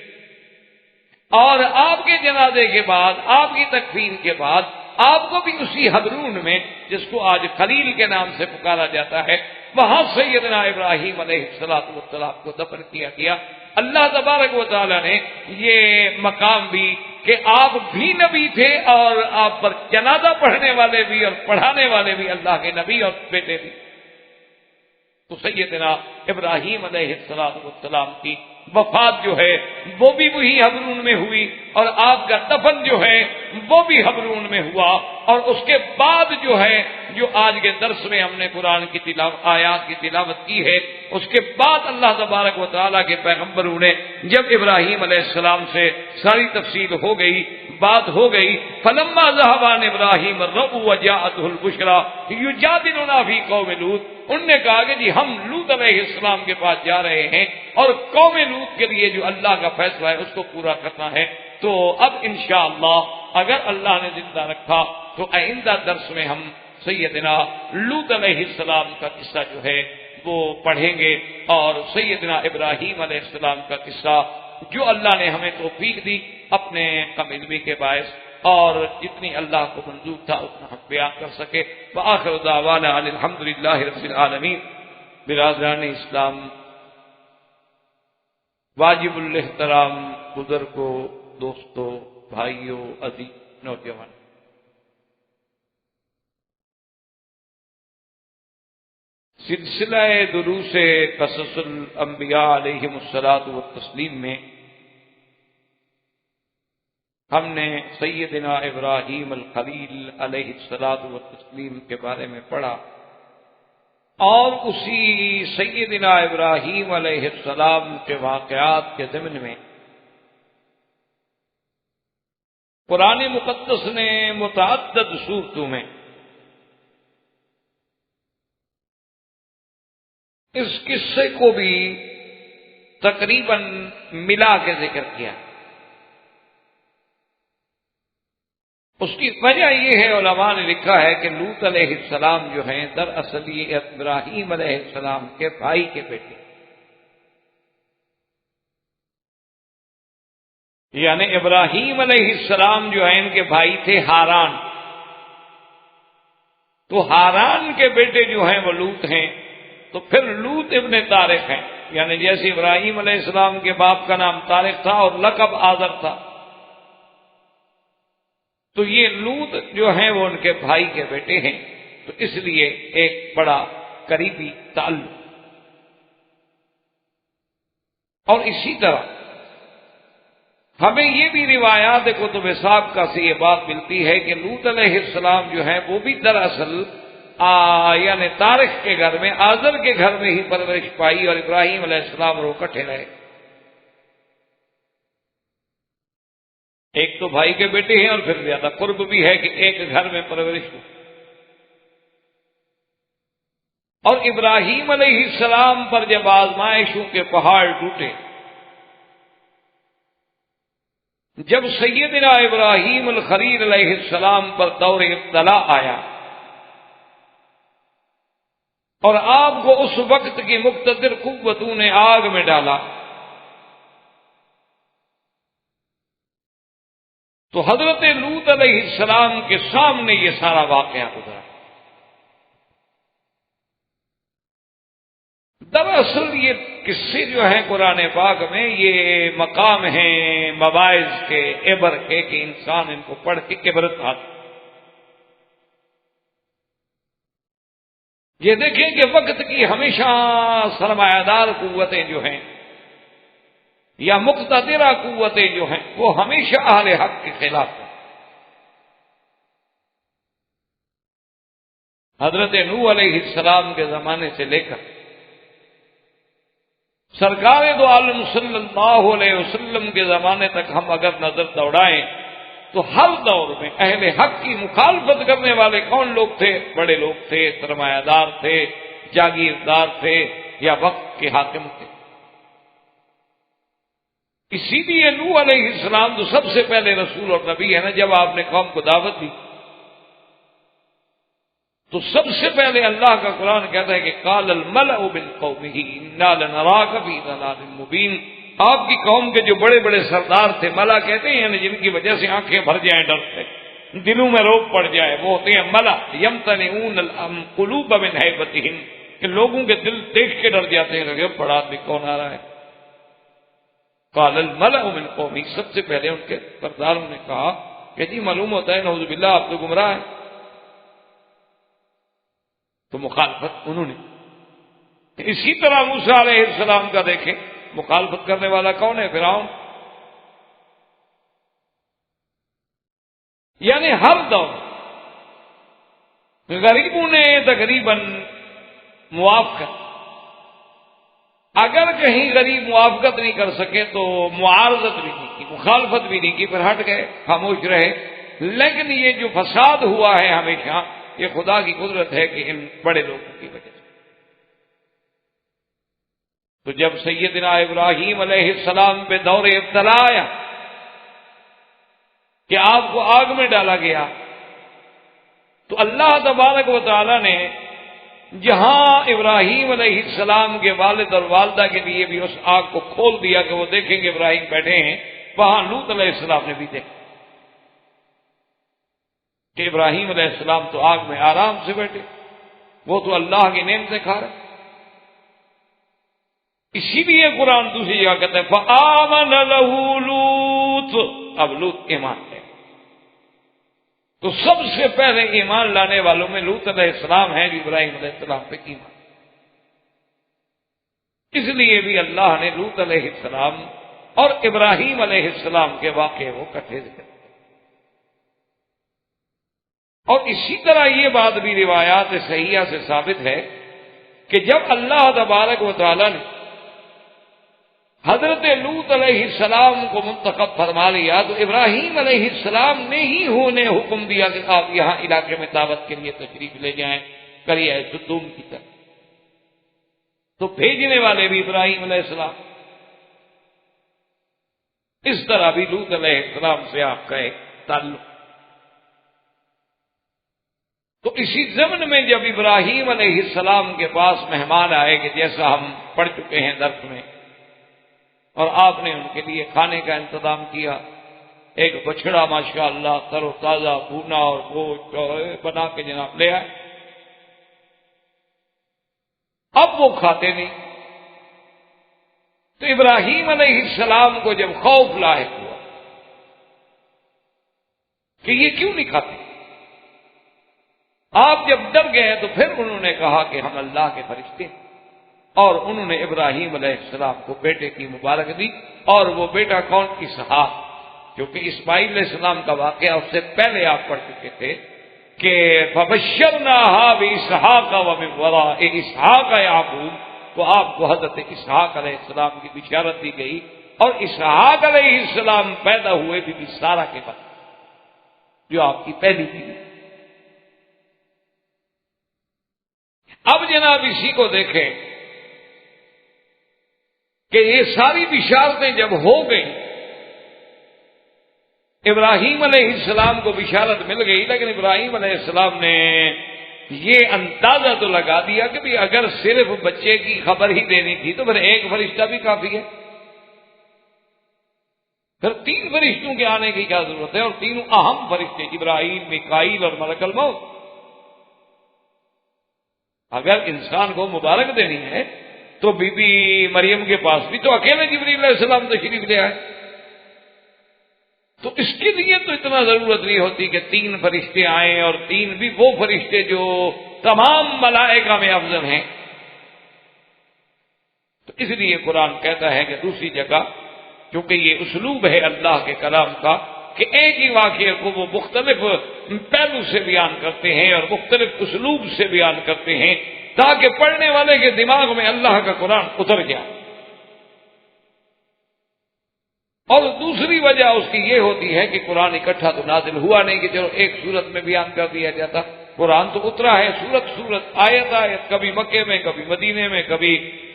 اور آپ کے جنازے کے بعد، آپ کی تکفین کے بعد آپ کو بھی اسی حبرون میں جس کو آج خلیل کے نام سے پکارا جاتا ہے وہاں سیدنا ابراہیم علیہ السلام کو دفن کیا گیا۔ اللہ تبارک و تعالیٰ نے یہ مقام بھی کہ آپ بھی نبی تھے اور آپ پر جنازہ پڑھنے والے بھی اور پڑھانے والے بھی اللہ کے نبی اور بیٹے بھی، تو سیدنا ابراہیم علیہ السلام کی وفات جو ہے وہ بھی وہی حبرون میں ہوئی، اور آپ کا دفن جو ہے وہ بھی حبرون میں ہوا، اور اس کے بعد جو ہے جو آج کے درس میں ہم نے قرآن کی آیات کی تلاوت کی ہے، اس کے بعد اللہ تبارک و تعالیٰ کے پیغمبروں نے جب ابراہیم علیہ السلام سے ساری تفصیل ہو گئی، بات ہو گئی، فلما ذهب عن ابراہیم الرؤ وجاءته البشرى یجادلنا فی قوم لوط، انہوں نے کہا کہ جی ہم لوط علیہ السلام کے پاس جا رہے ہیں اور قوم لوط کے لیے جو اللہ کا فیصلہ ہے اس کو پورا کرنا ہے۔ تو اب انشاءاللہ اگر اللہ نے زندہ رکھا تو آئندہ درس میں ہم سیدنا لوط علیہ السلام کا قصہ جو ہے وہ پڑھیں گے، اور سیدنا ابراہیم علیہ السلام کا قصہ جو اللہ نے ہمیں توفیق دی اپنے کم علمی کے باعث، اور جتنی اللہ کو منظور تھا اتنا ہم بیان کر سکے۔ وآخر دعوانا ان الحمدللہ رب العالمین۔ برادران اسلام، واجب الاحترام بزرگوں، دوستوں، بھائیوں، عزیز نوجوان، سلسلہ دروس قصص الانبیاء علیہم الصلاۃ والتسلیم میں ہم نے سیدنا ابراہیم الخلیل علیہ الصلاۃ والتسلیم کے بارے میں پڑھا، اور اسی سیدنا ابراہیم علیہ السلام کے واقعات کے ضمن میں قرآن مقدس نے متعدد صورتوں میں اس قصے کو بھی تقریباً ملا کے ذکر کیا۔ اس کی وجہ یہ ہے، علماء نے لکھا ہے کہ لوط علیہ السلام جو ہیں دراصل یہ ابراہیم علیہ السلام کے بھائی کے بیٹے، یعنی ابراہیم علیہ السلام جو ہیں ان کے بھائی تھے ہاران، تو ہاران کے بیٹے جو ہیں وہ لوط ہیں، تو پھر لوط ابن طارق ہیں، یعنی جیسے ابراہیم علیہ السلام کے باپ کا نام طارق تھا اور لقب آذر تھا، تو یہ لوط جو ہیں وہ ان کے بھائی کے بیٹے ہیں، تو اس لیے ایک بڑا قریبی تعلق۔ اور اسی طرح ہمیں یہ بھی روایات کتب سابقہ سے یہ بات ملتی ہے کہ لوط علیہ السلام جو ہیں وہ بھی دراصل یعنی طارق کے گھر میں، آذر کے گھر میں ہی پرورش پائی، اور ابراہیم علیہ السلام وہ اکٹھے رہے۔ ایک تو بھائی کے بیٹے ہیں اور پھر زیادہ قرب بھی ہے کہ ایک گھر میں پرورش ہو۔ اور ابراہیم علیہ السلام پر جب آزمائشوں کے پہاڑ ٹوٹے، جب سیدنا ابراہیم الخلیل علیہ السلام پر دور ابتلا آیا، اور آپ کو اس وقت کی مقتدر قوتوں نے آگ میں ڈالا، تو حضرت لوط علیہ السلام کے سامنے یہ سارا واقعہ گزرا۔ دراصل یہ قصے جو ہیں قرآن پاک میں، یہ مقام ہیں مواعظ کے، عبر کے، کہ انسان ان کو پڑھ کے عبرت حاصل۔ یہ دیکھیں کہ وقت کی ہمیشہ سرمایہ دار قوتیں جو ہیں یا مقتدرہ قوتیں جو ہیں وہ ہمیشہ اہل حق کے خلاف ہیں۔ حضرت نوح علیہ السلام کے زمانے سے لے کر سرکار دو عالم صلی اللہ علیہ وسلم کے زمانے تک ہم اگر نظر دوڑائیں تو ہر دور میں اہل حق کی مخالفت کرنے والے کون لوگ تھے؟ بڑے لوگ تھے، سرمایہ دار تھے، جاگیردار تھے، یا وقت کے حاکم تھے۔ اسی لیے نوح علیہ السلام تو سب سے پہلے رسول اور نبی ہے نا، جب آپ نے قوم کو دعوت دی تو سب سے پہلے اللہ کا قرآن کہتا ہے کہ قال الملأ من قومه انا لنراك في ضلال مبين۔ آپ کی قوم کے جو بڑے بڑے سردار تھے، ملا کہتے ہیں یعنی جن کی وجہ سے آنکھیں بھر جائیں ڈر سے، دلوں میں روب پڑ جائے، وہ ہوتے ہیں ملا، یمتنعون القلوب من ہیبتہم، کہ لوگوں کے دل دیکھ کے ڈر جاتے ہیں کہ بڑا آدمی کون آ رہا ہے۔ قال الملأ من قومه، سب سے پہلے ان کے سرداروں نے کہا کہ جی معلوم ہوتا ہے نعوذ باللہ آپ تو گمراہ ہیں، تو مخالفت انہوں نے۔ اسی طرح موسیٰ علیہ السلام کا دیکھیں، مخالفت کرنے والا کون ہے؟ فرعون۔ یعنی ہر دور غریبوں نے تقریباً موافقت، اگر کہیں غریب موافقت نہیں کر سکے تو معارضت بھی نہیں کی، مخالفت بھی نہیں کی، پھر ہٹ گئے، خاموش رہے۔ لیکن یہ جو فساد ہوا ہے ہمیشہ، یہ خدا کی قدرت ہے کہ ان بڑے لوگوں کی وجہ سے۔ تو جب سیدنا ابراہیم علیہ السلام پہ دور ابتلا آیا کہ آپ کو آگ میں ڈالا گیا، تو اللہ تبارک و تعالی نے جہاں ابراہیم علیہ السلام کے والد اور والدہ کے لیے بھی اس آگ کو کھول دیا کہ وہ دیکھیں گے ابراہیم بیٹھے ہیں، وہاں لوط علیہ السلام نے بھی دیکھا کہ ابراہیم علیہ السلام تو آگ میں آرام سے بیٹھے، وہ تو اللہ کی نعمتیں کھا رہے۔ اسی لیے قرآن دوسری جگہ کہتا ہے فآمن لہ لوط، اب لوط ایمان ہے۔ تو سب سے پہلے ایمان لانے والوں میں لوط علیہ السلام ہیں، جو ابراہیم علیہ السلام پہ ایمان۔ اس لیے بھی اللہ نے لوط علیہ السلام اور ابراہیم علیہ السلام کے واقعے وہ کٹھے ذکر۔ اور اسی طرح یہ بات بھی روایات صحیحہ سے ثابت ہے کہ جب اللہ تبارک و تعالی نے حضرت لوط علیہ السلام کو منتخب فرما لیا تو ابراہیم علیہ السلام نے ہی انہیں حکم دیا کہ آپ یہاں علاقے میں دعوت کے لیے تشریف لے جائیں، کریے سدوم کی طرح۔ تو بھیجنے والے بھی ابراہیم علیہ السلام، اس طرح بھی لوط علیہ السلام سے آپ کا ایک تعلق۔ تو اسی ضمن میں جب ابراہیم علیہ السلام کے پاس مہمان آئے کہ جیسا ہم پڑھ چکے ہیں درس میں، اور آپ نے ان کے لیے کھانے کا انتظام کیا، ایک بچڑا ماشاءاللہ تر و تازہ بھونا اور گوشت بنا کے جناب لے آئے۔ اب وہ کھاتے نہیں، تو ابراہیم علیہ السلام کو جب خوف لاحق ہوا کہ یہ کیوں نہیں کھاتے، آپ جب ڈر گئے تو پھر انہوں نے کہا کہ ہم اللہ کے فرشتے ہیں، اور انہوں نے ابراہیم علیہ السلام کو بیٹے کی مبارک دی۔ اور وہ بیٹا کون؟ اسحاق، کیونکہ اسماعیل علیہ السلام کا واقعہ اس سے پہلے آپ پڑھ چکے تھے کہ فبشرناہا باسحاق ومن وراء اسحاق یعقوب، تو آپ کو حضرت اسحاق علیہ السلام کی بشارت دی گئی، اور اسحاق علیہ السلام پیدا ہوئے بی بی سارہ کے بعد، جو آپ کی پہلی بیوی۔ اب جناب اسی کو دیکھیں کہ یہ ساری بشارتیں جب ہو گئیں، ابراہیم علیہ السلام کو بشارت مل گئی، لیکن ابراہیم علیہ السلام نے یہ اندازہ تو لگا دیا کہ بھی اگر صرف بچے کی خبر ہی دینی تھی تو پھر ایک فرشتہ بھی کافی ہے، پھر 3 فرشتوں کے آنے کی کیا ضرورت ہے؟ اور تینوں اہم فرشتے جبرائیل، میکائیل اور ملک الموت۔ اگر انسان کو مبارک دینی ہے تو بی بی مریم کے پاس بھی تو اکیلے جبرائیل علیہ السلام تشریف لے آئے، تو اس کے لیے تو اتنا ضرورت نہیں ہوتی کہ 3 فرشتے آئیں، اور 3 بھی وہ فرشتے جو تمام ملائکہ میں افضل ہیں۔ تو اس لیے قرآن کہتا ہے کہ دوسری جگہ، کیونکہ یہ اسلوب ہے اللہ کے کلام کا کہ ایک ہی واقعے کو وہ مختلف پہلو سے بیان کرتے ہیں اور مختلف اسلوب سے بیان کرتے ہیں تاکہ پڑھنے والے کے دماغ میں اللہ کا قرآن اتر جائے۔ اور دوسری وجہ اس کی یہ ہوتی ہے کہ قرآن اکٹھا تو نازل ہوا نہیں کہ چلو ایک سورت میں بیان کر دیا جاتا، قرآن تو اترا ہے سورت، آیت آیت، کبھی مکے میں، کبھی مدینے میں، کبھی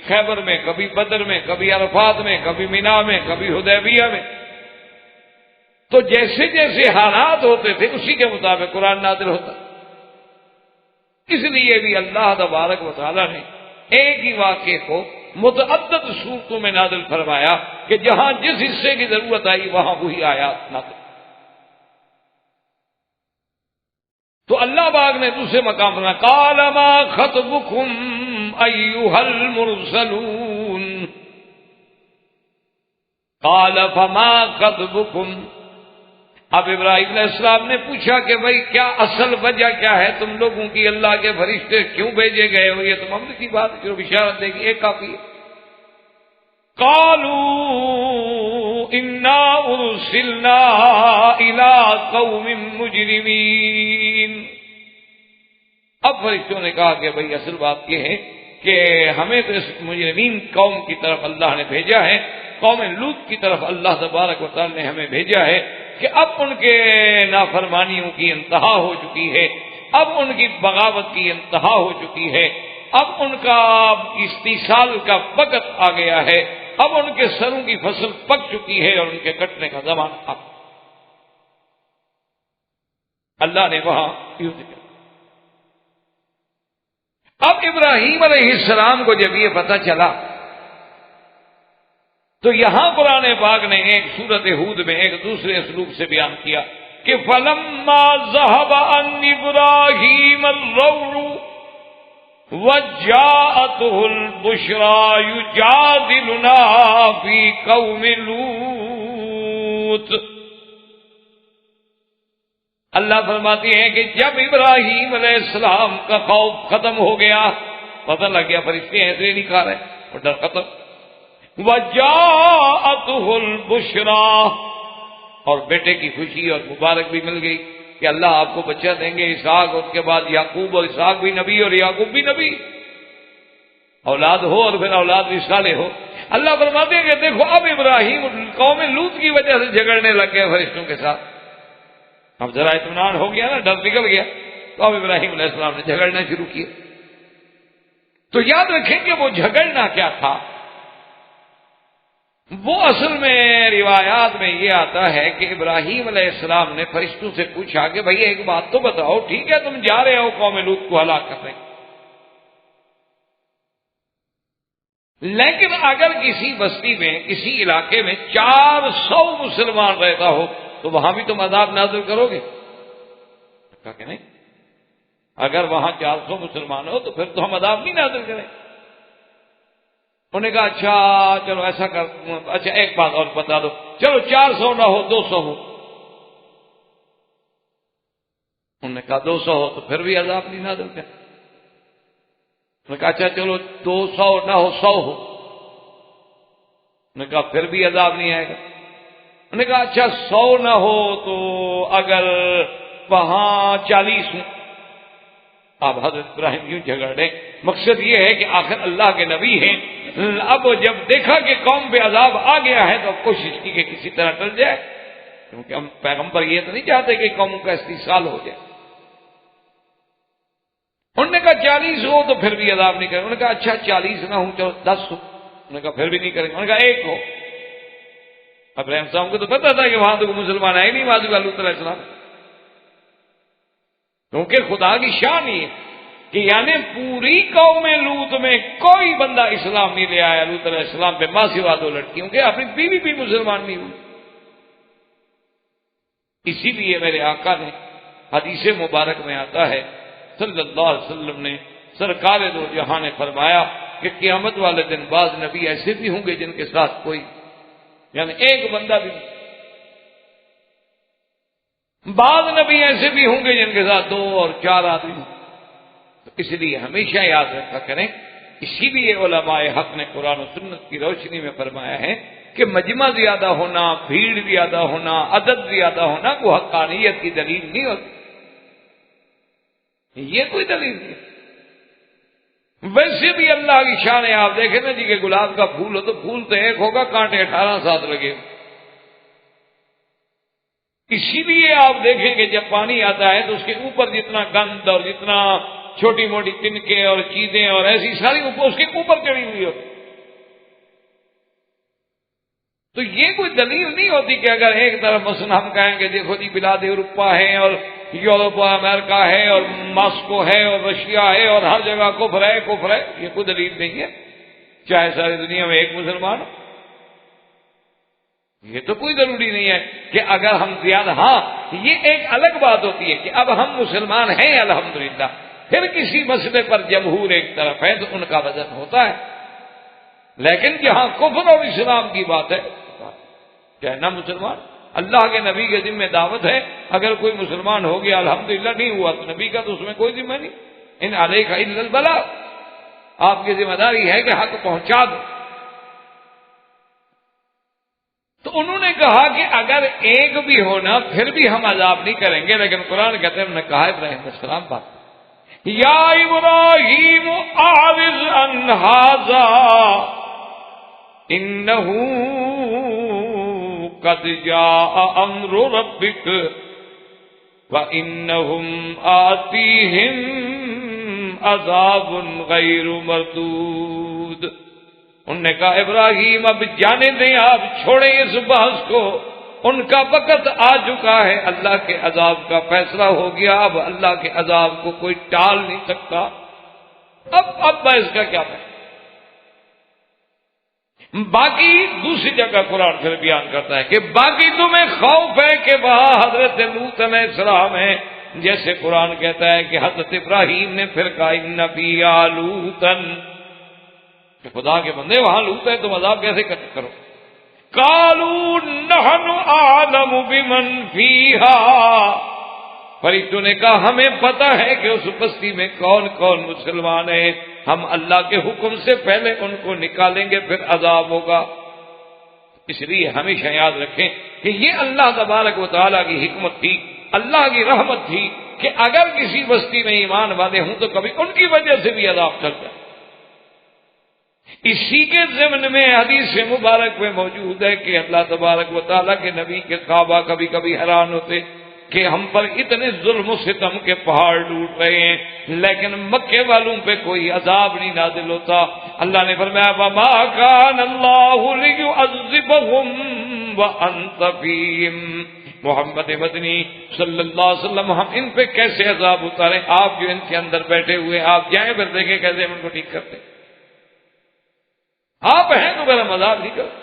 خیبر میں، کبھی بدر میں، کبھی عرفات میں، کبھی مینا میں، کبھی حدیبیہ میں۔ تو جیسے جیسے حالات ہوتے تھے اسی کے مطابق قرآن نازل ہوتا۔ اس لیے بھی اللہ تبارک و تعالیٰ نے ایک ہی واقعے کو متعدد صورتوں میں نازل فرمایا کہ جہاں جس حصے کی ضرورت آئی وہاں وہی آیات نازل۔ تو اللہ پاک نے دوسرے مقام پر قال ما خطبکم ایھا المرسلون، قال فما خطبکم۔ اب ابراہیم علیہ السلام نے پوچھا کہ بھائی کیا اصل وجہ کیا ہے تم لوگوں کی، اللہ کے فرشتے کیوں بھیجے گئے ہو؟ یہ تو معمولی سی بات جو بشارت دے گی ایک کافی ہے۔ قالوا انا ارسلنا الى قوم مجرمین۔ اب فرشتوں نے کہا کہ بھائی اصل بات یہ ہے کہ ہمیں تو اس مجرمین قوم کی طرف اللہ نے بھیجا ہے، قوم لوط کی طرف اللہ تبارک و تعالی نے ہمیں بھیجا ہے کہ اب ان کے نافرمانیوں کی انتہا ہو چکی ہے، اب ان کی بغاوت کی انتہا ہو چکی ہے، اب ان کا استیصال کا وقت آ گیا ہے، اب ان کے سروں کی فصل پک چکی ہے اور ان کے کٹنے کا زمان آ۔ اللہ نے وہاں یوں ذکر۔ اب ابراہیم علیہ السلام کو جب یہ پتہ چلا تو یہاں قرآن پاک نے ایک سورت ہود میں ایک دوسرے اسلوب سے بیان کیا کہ فَلَمَّا ذَهَبَ عَنْ إِبْرَاهِيمَ الرَّوْعُ وَجَاءَتْهُ الْبُشْرَى يُجَادِلُنَا فِي قَوْمِ لُوطٍ۔ اللہ فرماتے ہیں کہ جب ابراہیم علیہ السلام کا خوف ختم ہو گیا، پتہ لگ گیا فرشتے ایسے نہیں کھا رہے، اور ڈر ختم، وَجَاءَتْهُ الْبُشْرَى، اور بیٹے کی خوشی اور مبارک بھی مل گئی کہ اللہ آپ کو بچہ دیں گے اسحاق، اس کے بعد یعقوب، اور اسحاق بھی نبی اور یعقوب بھی نبی، اولاد ہو اور پھر اولاد بھی صالح ہو۔ اللہ فرماتے ہیں کہ دیکھو اب ابراہیم قوم لوط کی وجہ سے جھگڑنے لگ گئے فرشتوں کے ساتھ، اب ذرا اطمینان ہو گیا نا، ڈر نکل گیا، تو اب ابراہیم علیہ السلام نے جھگڑنا شروع کیا۔ تو یاد رکھیں کہ وہ جھگڑنا کیا تھا، وہ اصل میں روایات میں یہ آتا ہے کہ ابراہیم علیہ السلام نے فرشتوں سے پوچھا کہ بھئی ایک بات تو بتاؤ، ٹھیک ہے تم جا رہے ہو قوم لوط کو ہلاک کرنے، لیکن اگر کسی بستی میں کسی علاقے میں 400 مسلمان رہتا ہو تو وہاں بھی تم عذاب نازل کرو گے؟ کہا کہ نہیں، اگر وہاں 400 مسلمان ہو تو پھر تو ہم عذاب نہیں نازل کریں۔ انہوں نے کہا اچھا چلو ایسا کر، اچھا ایک بات اور بتا دو، چلو 400 نہ ہو 200 ہو۔ انہوں نے کہا 200 ہو تو پھر بھی عذاب نہیں نازل کریں۔ انہوں نے کہا اچھا چلو 200 نہ ہو 100 ہو۔ انہوں نے کہا پھر بھی عذاب نہیں آئے گا۔ انہوں نے کہا اچھا 100 نہ ہو تو اگر وہاں 40 ہوں۔ اب حضرت ابراہیم کیوں جھگڑ رہے؟ مقصد یہ ہے کہ آخر اللہ کے نبی ہیں، اب جب دیکھا کہ قوم پہ عذاب آ گیا ہے تو اب کوشش کی کہ کسی طرح ٹل جائے، کیونکہ ہم پیغمبر یہ تو نہیں چاہتے کہ قوموں کا استیصال ہو جائے۔ انہوں نے کہا 40 ہو تو پھر بھی عذاب نہیں کریں۔ انہوں نے کہا اچھا 40 نہ ہوں چلو 10 ہو۔ انہوں نے کہا پھر بھی نہیں کریں گے۔ انہوں نے کہا 1 ہو۔ ابراہیم صاحب کو تو پتا تھا کہ وہاں تو مسلمان آئے نہیں، معذ اللہ علیہ السلام، کیونکہ خدا کی شان ہی ہے کہ یعنی پوری قوم لوط میں کوئی بندہ اسلام نہیں لے آیا لوط علیہ السلام پہ ماں سوا 2 لڑکیوں کے، اپنی بیوی بھی مسلمان نہیں ہوئی۔ اسی لیے میرے آقا نے حدیث مبارک میں آتا ہے صلی اللہ علیہ وسلم نے، سرکار دو جہاں نے فرمایا کہ قیامت والے دن بعض نبی ایسے بھی ہوں گے جن کے ساتھ کوئی یعنی ایک بندہ بھی نہیں، بعض نبی ایسے بھی ہوں گے جن کے ساتھ 2 اور 4 آدمی ہوں۔ تو اس لیے ہمیشہ یاد رکھا کریں، اسی لیے علماء حق نے قرآن و سنت کی روشنی میں فرمایا ہے کہ مجمع زیادہ ہونا، بھیڑ زیادہ ہونا، عدد زیادہ ہونا کوئی حقانیت کی دلیل نہیں ہوتی، یہ کوئی دلیل نہیں۔ ویسے بھی اللہ کی شان ہے، آپ دیکھیں نا جی کہ گلاب کا پھول ہو تو پھول تو ایک ہوگا، کانٹے 18 ساتھ لگے۔ اسی لیے آپ دیکھیں کہ جب پانی آتا ہے تو اس کے اوپر جتنا گند اور جتنا چھوٹی موٹی تنکے اور چیزیں اور ایسی ساری اوپر اس کے اوپر چڑھی ہوئی ہوتی، تو یہ کوئی دلیل نہیں ہوتی کہ اگر ایک طرف مثلا ہم کہیں کہ دیکھو جی بلاد یورپا ہے اور یورپ اور امریکہ ہے اور ماسکو ہے اور رشیا ہے اور ہر جگہ کفر ہے، یہ کوئی دلیل نہیں ہے، چاہے ساری دنیا میں ایک مسلمان ہو، یہ تو کوئی ضروری نہیں ہے کہ اگر ہم زیادہ، ہاں یہ ایک الگ بات ہوتی ہے کہ اب ہم مسلمان ہیں الحمدللہ، پھر کسی مسئلے پر جمہور ایک طرف ہے تو ان کا وزن ہوتا ہے، لیکن جہاں کفر اور اسلام کی بات ہے کہنا مسلمان، اللہ کے نبی کے ذمہ دعوت ہے، اگر کوئی مسلمان ہو گیا الحمدللہ، نہیں ہوا تو نبی کا تو اس میں کوئی ذمہ نہیں، ان علیک الا البلاغ، آپ کی ذمہ داری ہے کہ حق پہنچا دو۔ تو انہوں نے کہا کہ اگر ایک بھی ہونا پھر بھی ہم عذاب نہیں کریں گے، لیکن قرآن کہتے ہیں، انہوں نے کہا ابراہیم علیہ السلام بات، یا ابراہیم اعرض عن ھذا انہ قد جاء امر ربک وانہم آتیہم عذاب غیر مردود۔ انہوں نے کہا ابراہیم اب جانے دیں، آپ چھوڑیں اس بحث کو، ان کا وقت آ چکا ہے، اللہ کے عذاب کا فیصلہ ہو گیا، اب اللہ کے عذاب کو کوئی ٹال نہیں سکتا، اب بحث کا کیا ہے۔ باقی دوسری جگہ قرآن پھر بیان کرتا ہے کہ باقی تمہیں خوف ہے کہ وہاں حضرت لوط علیہ السلام ہے، جیسے قرآن کہتا ہے کہ حضرت ابراہیم نے پھر کہا ان فیھا لوطا، کہ خدا کے بندے وہاں لوط ہے تم عذاب کیسے کرو؟ قالوا نحن اعلم بمن فیھا، فرشتوں نے کہا ہمیں پتہ ہے کہ اس بستی میں کون کون مسلمان ہیں، ہم اللہ کے حکم سے پہلے ان کو نکالیں گے پھر عذاب ہوگا۔ اس لیے ہمیشہ یاد رکھیں کہ یہ اللہ تبارک و تعالیٰ کی حکمت تھی، اللہ کی رحمت تھی کہ اگر کسی بستی میں ایمان والے ہوں تو کبھی ان کی وجہ سے بھی عذاب چل جائے۔ اسی کے ضمن میں حدیث مبارک میں موجود ہے کہ اللہ تبارک و تعالیٰ کے نبی کے صحابہ کبھی کبھی حیران ہوتے کہ ہم پر اتنے ظلم و ستم کے پہاڑ ٹوٹ رہے ہیں لیکن مکے والوں پہ کوئی عذاب نہیں نازل ہوتا۔ اللہ نے فرمایا وَمَا كَانَ اللَّهُ لِيُعَذِّبَهُمْ وَأَنْتَ فِيهِمْ، محمد مدنی صلی اللہ علیہ وسلم ہم ان پہ کیسے عذاب اتاریں، آپ جو ان کے اندر بیٹھے ہوئے آپ جائیں پھر دیکھیں کیسے ہم ان کو ٹھیک کرتے، آپ ہیں تو میرا مذاق نہیں کرتے۔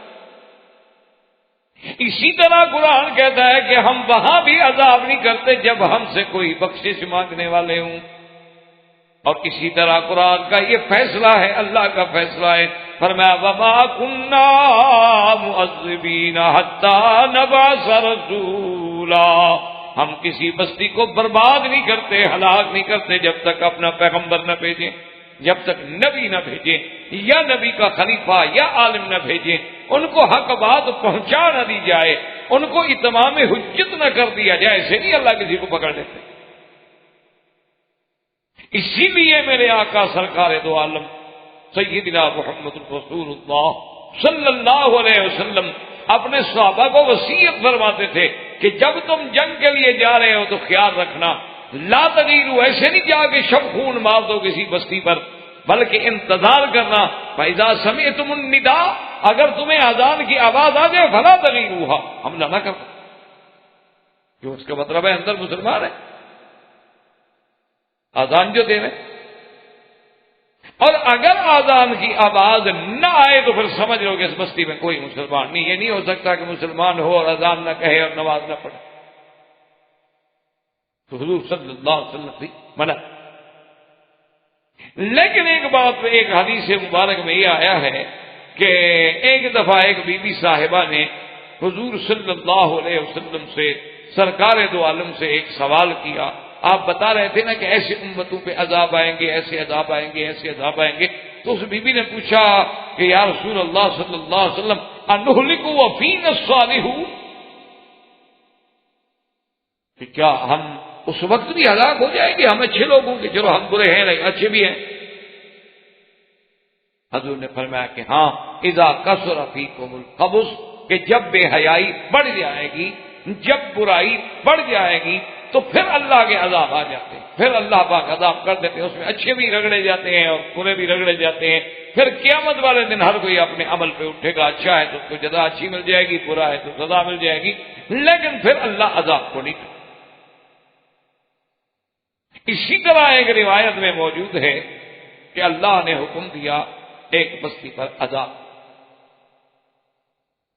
اسی طرح قرآن کہتا ہے کہ ہم وہاں بھی عذاب نہیں کرتے جب ہم سے کوئی بخشش مانگنے والے ہوں، اور اسی طرح قرآن کا یہ فیصلہ ہے، اللہ کا فیصلہ ہے، فرمایا وَمَا كُنَّا مُعَذِّبِينَ حَتَّى نَبْعَثَ رَسُولًا، ہم کسی بستی کو برباد نہیں کرتے، ہلاک نہیں کرتے جب تک اپنا پیغمبر نہ بھیجیں، جب تک نبی نہ بھیجیں یا نبی کا خلیفہ یا عالم نہ بھیجیں، ان کو حق بات پہنچا نہ دی جائے، ان کو اتمام حجت نہ کر دیا جائے، ایسے نہیں اللہ کسی کو پکڑ لیتے۔ اسی لیے میرے آقا سرکار دو عالم سیدنا محمد رسول اللہ صلی اللہ علیہ وسلم اپنے صحابہ کو وصیت فرماتے تھے کہ جب تم جنگ کے لیے جا رہے ہو تو خیال رکھنا لا تغیروا، ایسے نہیں جا کے شب خون مار دو کسی بستی پر، بلکہ انتظار کرنا، فَإِذَا سَمِعْتُمُ النِّدَاءَ، اگر تمہیں اذان کی آواز آ جائے فَلَا تَغِیرُوهَا، حملہ نہ کرو، جو اس کا مطلب ہے اندر مسلمان ہے، اذان جو دے رہے اور اگر آزان کی آواز نہ آئے تو پھر سمجھ لو کہ اس بستی میں کوئی مسلمان نہیں. یہ نہیں ہو سکتا کہ مسلمان ہو اور اذان نہ کہے اور نماز نہ پڑھے. تو حضور صلی اللہ علیہ وسلم سے منع. لیکن ایک بات ایک حدیث مبارک میں یہ آیا ہے کہ ایک دفعہ ایک بی بی صاحبہ نے حضور صلی اللہ علیہ وسلم سے سرکار دو عالم سے ایک سوال کیا. آپ بتا رہے تھے نا کہ ایسے امتوں پہ عذاب آئیں گے, ایسے عذاب آئیں گے, ایسے عذاب آئیں گے. تو اس بی بی نے پوچھا کہ یا رسول اللہ صلی اللہ علیہ وسلم انہلک وفینا الصالح, کہ کیا ہم اس وقت بھی ہلاک ہو جائیں گے؟ ہم اچھے لوگ ہوں گے, چلو ہم برے ہیں لیکن اچھے بھی ہیں. حضور نے فرمایا کہ ہاں, اذا کثر فیکم الخبث, کہ جب بے حیائی بڑھ جائے گی, جب برائی بڑھ جائے گی تو پھر اللہ کے عذاب آ جاتے ہیں, پھر اللہ پاک عذاب کر دیتے ہیں. اس میں اچھے بھی رگڑے جاتے ہیں اور برے بھی رگڑے جاتے ہیں. پھر قیامت والے دن ہر کوئی اپنے عمل پہ اٹھے گا. اچھا ہے تو اس کو جزا اچھی مل جائے گی, برا ہے تو سزا مل جائے گی, لیکن پھر اللہ عذاب کو نہیں کرے. اسی طرح ایک روایت میں موجود ہے کہ اللہ نے حکم دیا ایک بستی پر عذاب,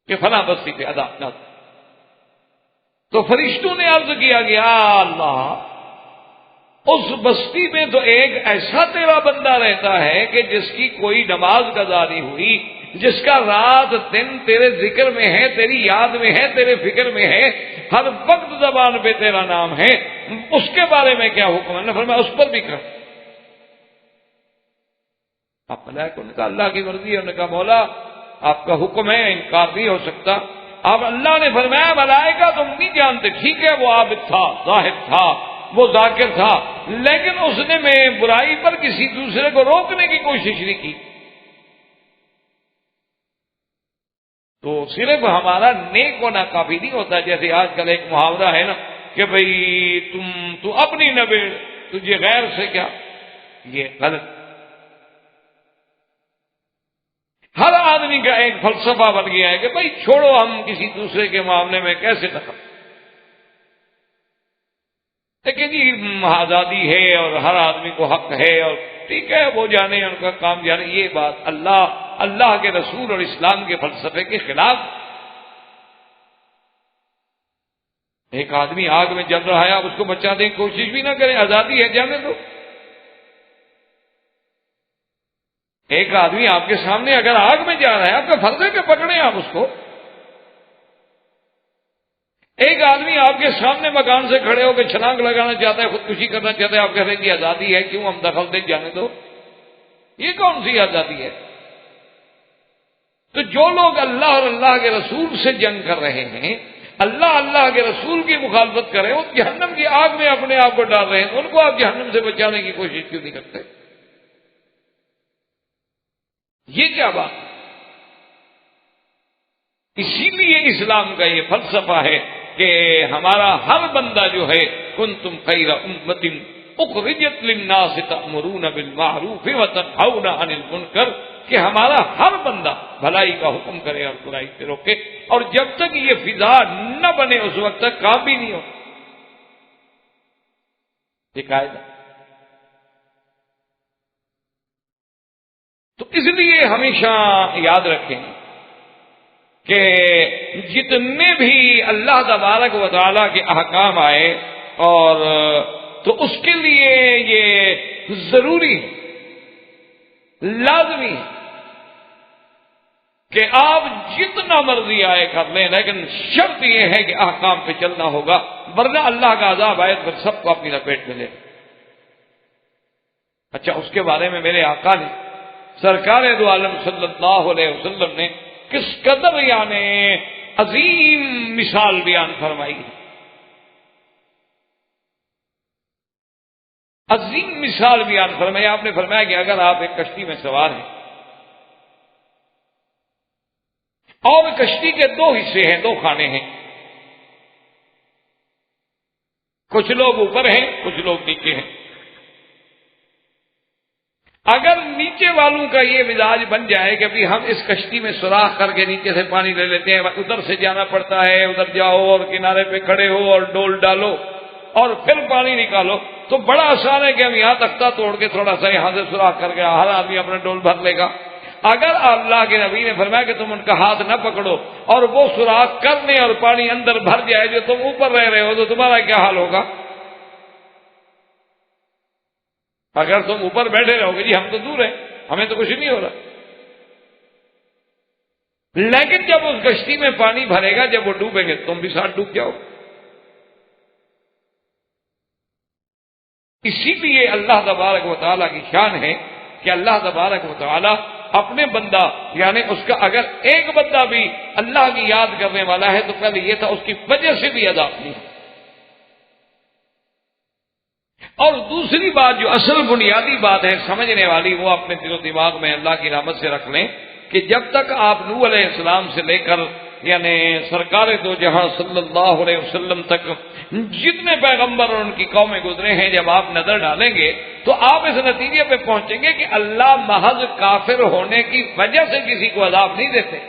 کہ فلاں بستی پہ عذاب نہ. تو فرشتوں نے عرض کیا کہ یا اللہ, اس بستی میں تو ایک ایسا تیرا بندہ رہتا ہے کہ جس کی کوئی نماز قضا نہیں ہوئی, جس کا رات دن تیرے ذکر میں ہے, تیری یاد میں ہے, تیرے فکر میں ہے, ہر وقت زبان پہ تیرا نام ہے, اس کے بارے میں کیا حکم ہے؟ فرمایا اس پر بھی کر. آپ ملائکہ نے کہا اللہ کی مرضی ہے. انہوں نے کہا مولا آپ کا حکم ہے, انکار نہیں ہو سکتا. اب اللہ نے فرمایا ملائکہ تم نہیں جانتے, ٹھیک ہے وہ عابد تھا, زاہد تھا, وہ ذاکر تھا, لیکن اس نے میں برائی پر کسی دوسرے کو روکنے کی کوشش نہیں کی. تو صرف ہمارا نیک ہونا کافی نہیں ہوتا. جیسے آج کل ایک محاورہ ہے نا کہ بھئی تو اپنی نبیڑ, تجھے غیر سے کیا. یہ غلط. ہر آدمی کا ایک فلسفہ بن گیا ہے کہ بھئی چھوڑو, ہم کسی دوسرے کے معاملے میں کیسے دخل. لیکن جی آزادی ہے اور ہر آدمی کو حق ہے, اور ٹھیک ہے وہ جانے ان کا کام جانے. یہ بات اللہ کے رسول اور اسلام کے فلسفے کے خلاف. ایک آدمی آگ میں جل رہا ہے, آپ اس کو بچانے کی کوشش بھی نہ کریں, آزادی ہے جانے دو. ایک آدمی آپ کے سامنے اگر آگ میں جا رہا ہے, آپ کا فرض ہے کہ پکڑیں آپ اس کو. ایک آدمی آپ کے سامنے مکان سے کھڑے ہو کے چھلانگ لگانا چاہتا ہے, خودکشی کرنا چاہتا ہے, آپ کہہ رہے ہیں کہ آزادی ہے, کیوں ہم دخل دیں, جانے دو. یہ کون سی آزادی ہے؟ تو جو لوگ اللہ اور اللہ کے رسول سے جنگ کر رہے ہیں, اللہ کے رسول کی مخالفت کر رہے ہیں, وہ جہنم کی آگ میں اپنے آپ کو ڈال رہے ہیں, ان کو آپ جہنم سے بچانے کی کوشش کیوں نہیں کرتے؟ یہ کیا بات ہے؟ اسی لیے اسلام کا یہ فلسفہ ہے کہ ہمارا ہر بندہ جو ہے کنتم خیر امۃ اخرجت للناس تأمرون بالمعروف وتنہون عن المنکر, کہ ہمارا ہر بندہ بھلائی کا حکم کرے اور برائی سے روکے. اور جب تک یہ فضا نہ بنے اس وقت تک کام بھی نہیں ہو. یہ قاعدہ. تو اس لیے ہمیشہ یاد رکھیں کہ جتنے بھی اللہ تبارک و تعالیٰ کے احکام آئے, اور تو اس کے لیے یہ ضروری ہے, لازمی ہے کہ آپ جتنا مرضی آئے کر لیں, لیکن شرط یہ ہے کہ احکام پہ چلنا ہوگا, ورنہ اللہ کا عذاب آئے پھر سب کو اپنی لپیٹ میں لے. اچھا, اس کے بارے میں میرے آقا نے سرکار دو عالم صلی اللہ علیہ وسلم نے کس قدر یعنی عظیم مثال بیان فرمائی ہے. عظیم مثال بیان فرمائی. آپ نے فرمایا کہ اگر آپ ایک کشتی میں سوار ہیں اور کشتی کے دو حصے ہیں, دو خانے ہیں, کچھ لوگ اوپر ہیں, کچھ لوگ نیچے ہیں. اگر نیچے والوں کا یہ مزاج بن جائے کہ بھی ہم اس کشتی میں سوراخ کر کے نیچے سے پانی لے لیتے ہیں, ادھر سے جانا پڑتا ہے, ادھر جاؤ اور کنارے پہ کھڑے ہو اور ڈول ڈالو, اور پھر پانی نکالو تو بڑا آسان ہے کہ ہم یہاں تختہ توڑ کے تھوڑا سا یہاں سے سوراخ کر کے ہر آدمی اپنا ڈول بھر لے گا. اگر اللہ کے نبی نے فرمایا کہ تم ان کا ہاتھ نہ پکڑو اور وہ سوراخ کر دیں اور پانی اندر بھر جائے جو تم اوپر رہ رہے ہو تو تمہارا کیا حال ہوگا؟ اگر تم اوپر بیٹھے رہو گے جی ہم تو دور ہیں ہمیں تو کچھ نہیں ہو رہا، لیکن جب اس کشتی میں پانی بھرے گا جب وہ ڈوبیں گے تم بھی ساتھ ڈوب جاؤ. اسی لیے اللہ تبارک و تعالیٰ کی شان ہے کہ اللہ تبارک و تعالیٰ اپنے بندہ یعنی اس کا اگر ایک بندہ بھی اللہ کی یاد کرنے والا ہے تو پہلے یہ تھا اس کی وجہ سے بھی عذاب نہیں ہے. اور دوسری بات جو اصل بنیادی بات ہے سمجھنے والی وہ اپنے دل و دماغ میں اللہ کی رحمت سے رکھ لیں کہ جب تک آپ نوح علیہ السلام سے لے کر یعنی سرکار دو جہاں صلی اللہ علیہ وسلم تک جتنے پیغمبر اور ان کی قومیں گزرے ہیں جب آپ نظر ڈالیں گے تو آپ اس نتیجے پہ پہنچیں گے کہ اللہ محض کافر ہونے کی وجہ سے کسی کو عذاب نہیں دیتے.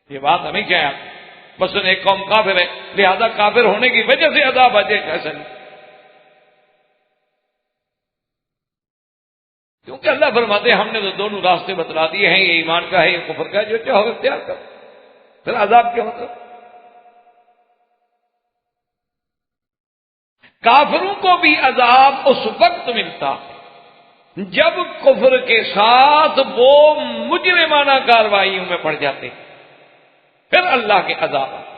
یہ بات ہمیں کیا ہے بس ایک قوم کافر ہے لہذا کافر ہونے کی وجہ سے عذاب آ جائے ایسا نہیں، کیونکہ اللہ فرماتے ہیں ہم نے تو دونوں راستے بتلا دیے ہیں، یہ ایمان کا ہے یہ کفر کا ہے، جو چاہو اختیار کرو. پھر عذاب کیا مطلب؟ کافروں کو بھی عذاب اس وقت ملتا ہے جب کفر کے ساتھ وہ مجرمانہ کارروائیوں میں پڑ جاتے پھر اللہ کے عذاب آتے.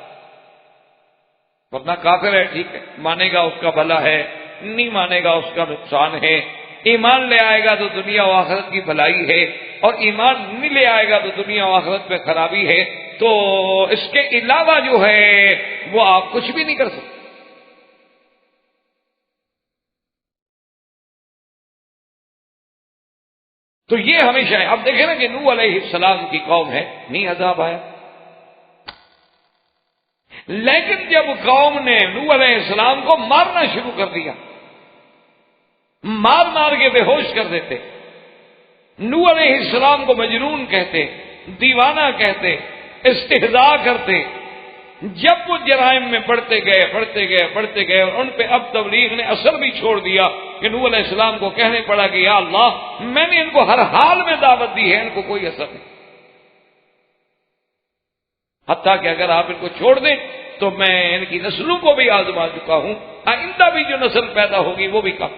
ورنہ کافر ہے ٹھیک ہے مانے گا اس کا بھلا ہے، نہیں مانے گا اس کا نقصان ہے. ایمان لے آئے گا تو دنیا و آخرت کی بھلائی ہے اور ایمان نہیں لے آئے گا تو دنیا و آخرت میں خرابی ہے. تو اس کے علاوہ جو ہے وہ آپ کچھ بھی نہیں کر سکتے. تو یہ ہمیشہ ہے. اب دیکھیں نا کہ نوح علیہ السلام کی قوم ہے نہیں عذاب آیا، لیکن جب قوم نے نوح علیہ السلام کو مارنا شروع کر دیا، مار مار کے بے ہوش کر دیتے، نوح علیہ السلام کو مجنون کہتے، دیوانہ کہتے، استہزاء کرتے، جب وہ جرائم میں بڑھتے گئے اور ان پہ اب تبلیغ نے اثر بھی چھوڑ دیا کہ نوح علیہ السلام کو کہنے پڑا کہ یا اللہ میں نے ان کو ہر حال میں دعوت دی ہے ان کو کوئی اثر نہیں، حتیٰ کہ اگر آپ ان کو چھوڑ دیں تو میں ان کی نسلوں کو بھی آزما چکا ہوں، آئندہ بھی جو نسل پیدا ہوگی وہ بھی کم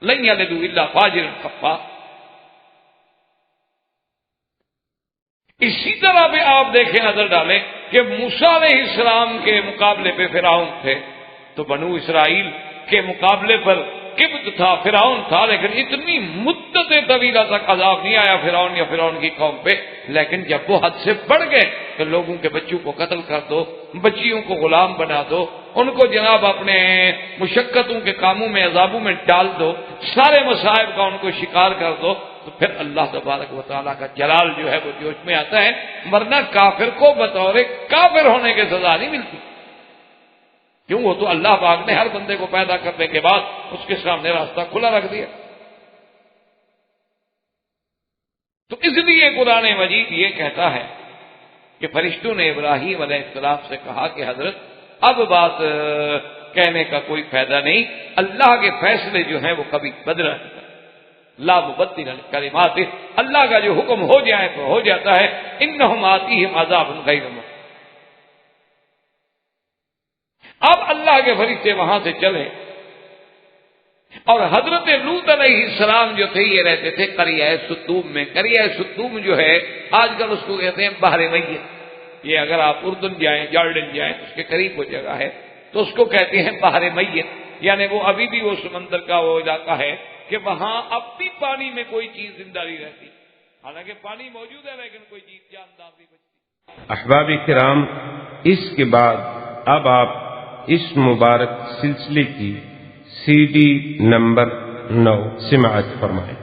لن یلدوا الا فاجرا کفارا. اسی طرح بھی آپ دیکھیں نظر ڈالیں کہ موسیٰ علیہ السلام کے مقابلے پہ فرعون تھے تو بنو اسرائیل کے مقابلے پر قبط تھا، فرعون تھا، لیکن اتنی مدت طویلہ تک عذاب نہیں آیا فرعون یا فرعون کی قوم پہ. لیکن جب وہ حد سے بڑھ گئے کہ لوگوں کے بچوں کو قتل کر دو، بچیوں کو غلام بنا دو، ان کو جناب اپنے مشقتوں کے کاموں میں عذابوں میں ڈال دو، سارے مصائب کا ان کو شکار کر دو، تو پھر اللہ تبارک و تعالیٰ کا جلال جو ہے وہ جوش میں آتا ہے. ورنہ کافر کو بطور کافر ہونے کی سزا نہیں ملتی، کیوں؟ وہ تو اللہ پاک نے ہر بندے کو پیدا کرنے کے بعد اس کے سامنے راستہ کھلا رکھ دیا. تو اس لیے قرآن مجید یہ کہتا ہے کہ فرشتوں نے ابراہیم علیہ السلام سے کہا کہ حضرت اب بات کہنے کا کوئی فائدہ نہیں، اللہ کے فیصلے جو ہیں وہ کبھی بدل نہیں، لا مبدل لکلماتہ، اللہ کا جو حکم ہو جائے تو ہو جاتا ہے. انہم آتیہم عذاب غیر مؤجل. اب اللہ کے فرشتے وہاں سے چلے اور حضرت لوط علیہ السلام جو تھے یہ رہتے تھے قریہ سدوم میں. قریہ سدوم جو ہے آج کل اس کو کہتے ہیں بحر میت. یہ اگر آپ اردن جائیں جارڈن جائیں اس کے قریب وہ جگہ ہے تو اس کو کہتے ہیں بحر میت، یعنی وہ ابھی بھی وہ سمندر کا وہ علاقہ ہے کہ وہاں اب بھی پانی میں کوئی چیز زندہ نہیں رہتی، حالانکہ پانی موجود ہے لیکن کوئی چیز جاندار نہیں بچتی. احباب کرام، اس کے بعد اب آپ اس مبارک سلسلے کی CD نمبر 9 سماعت فرمائیں.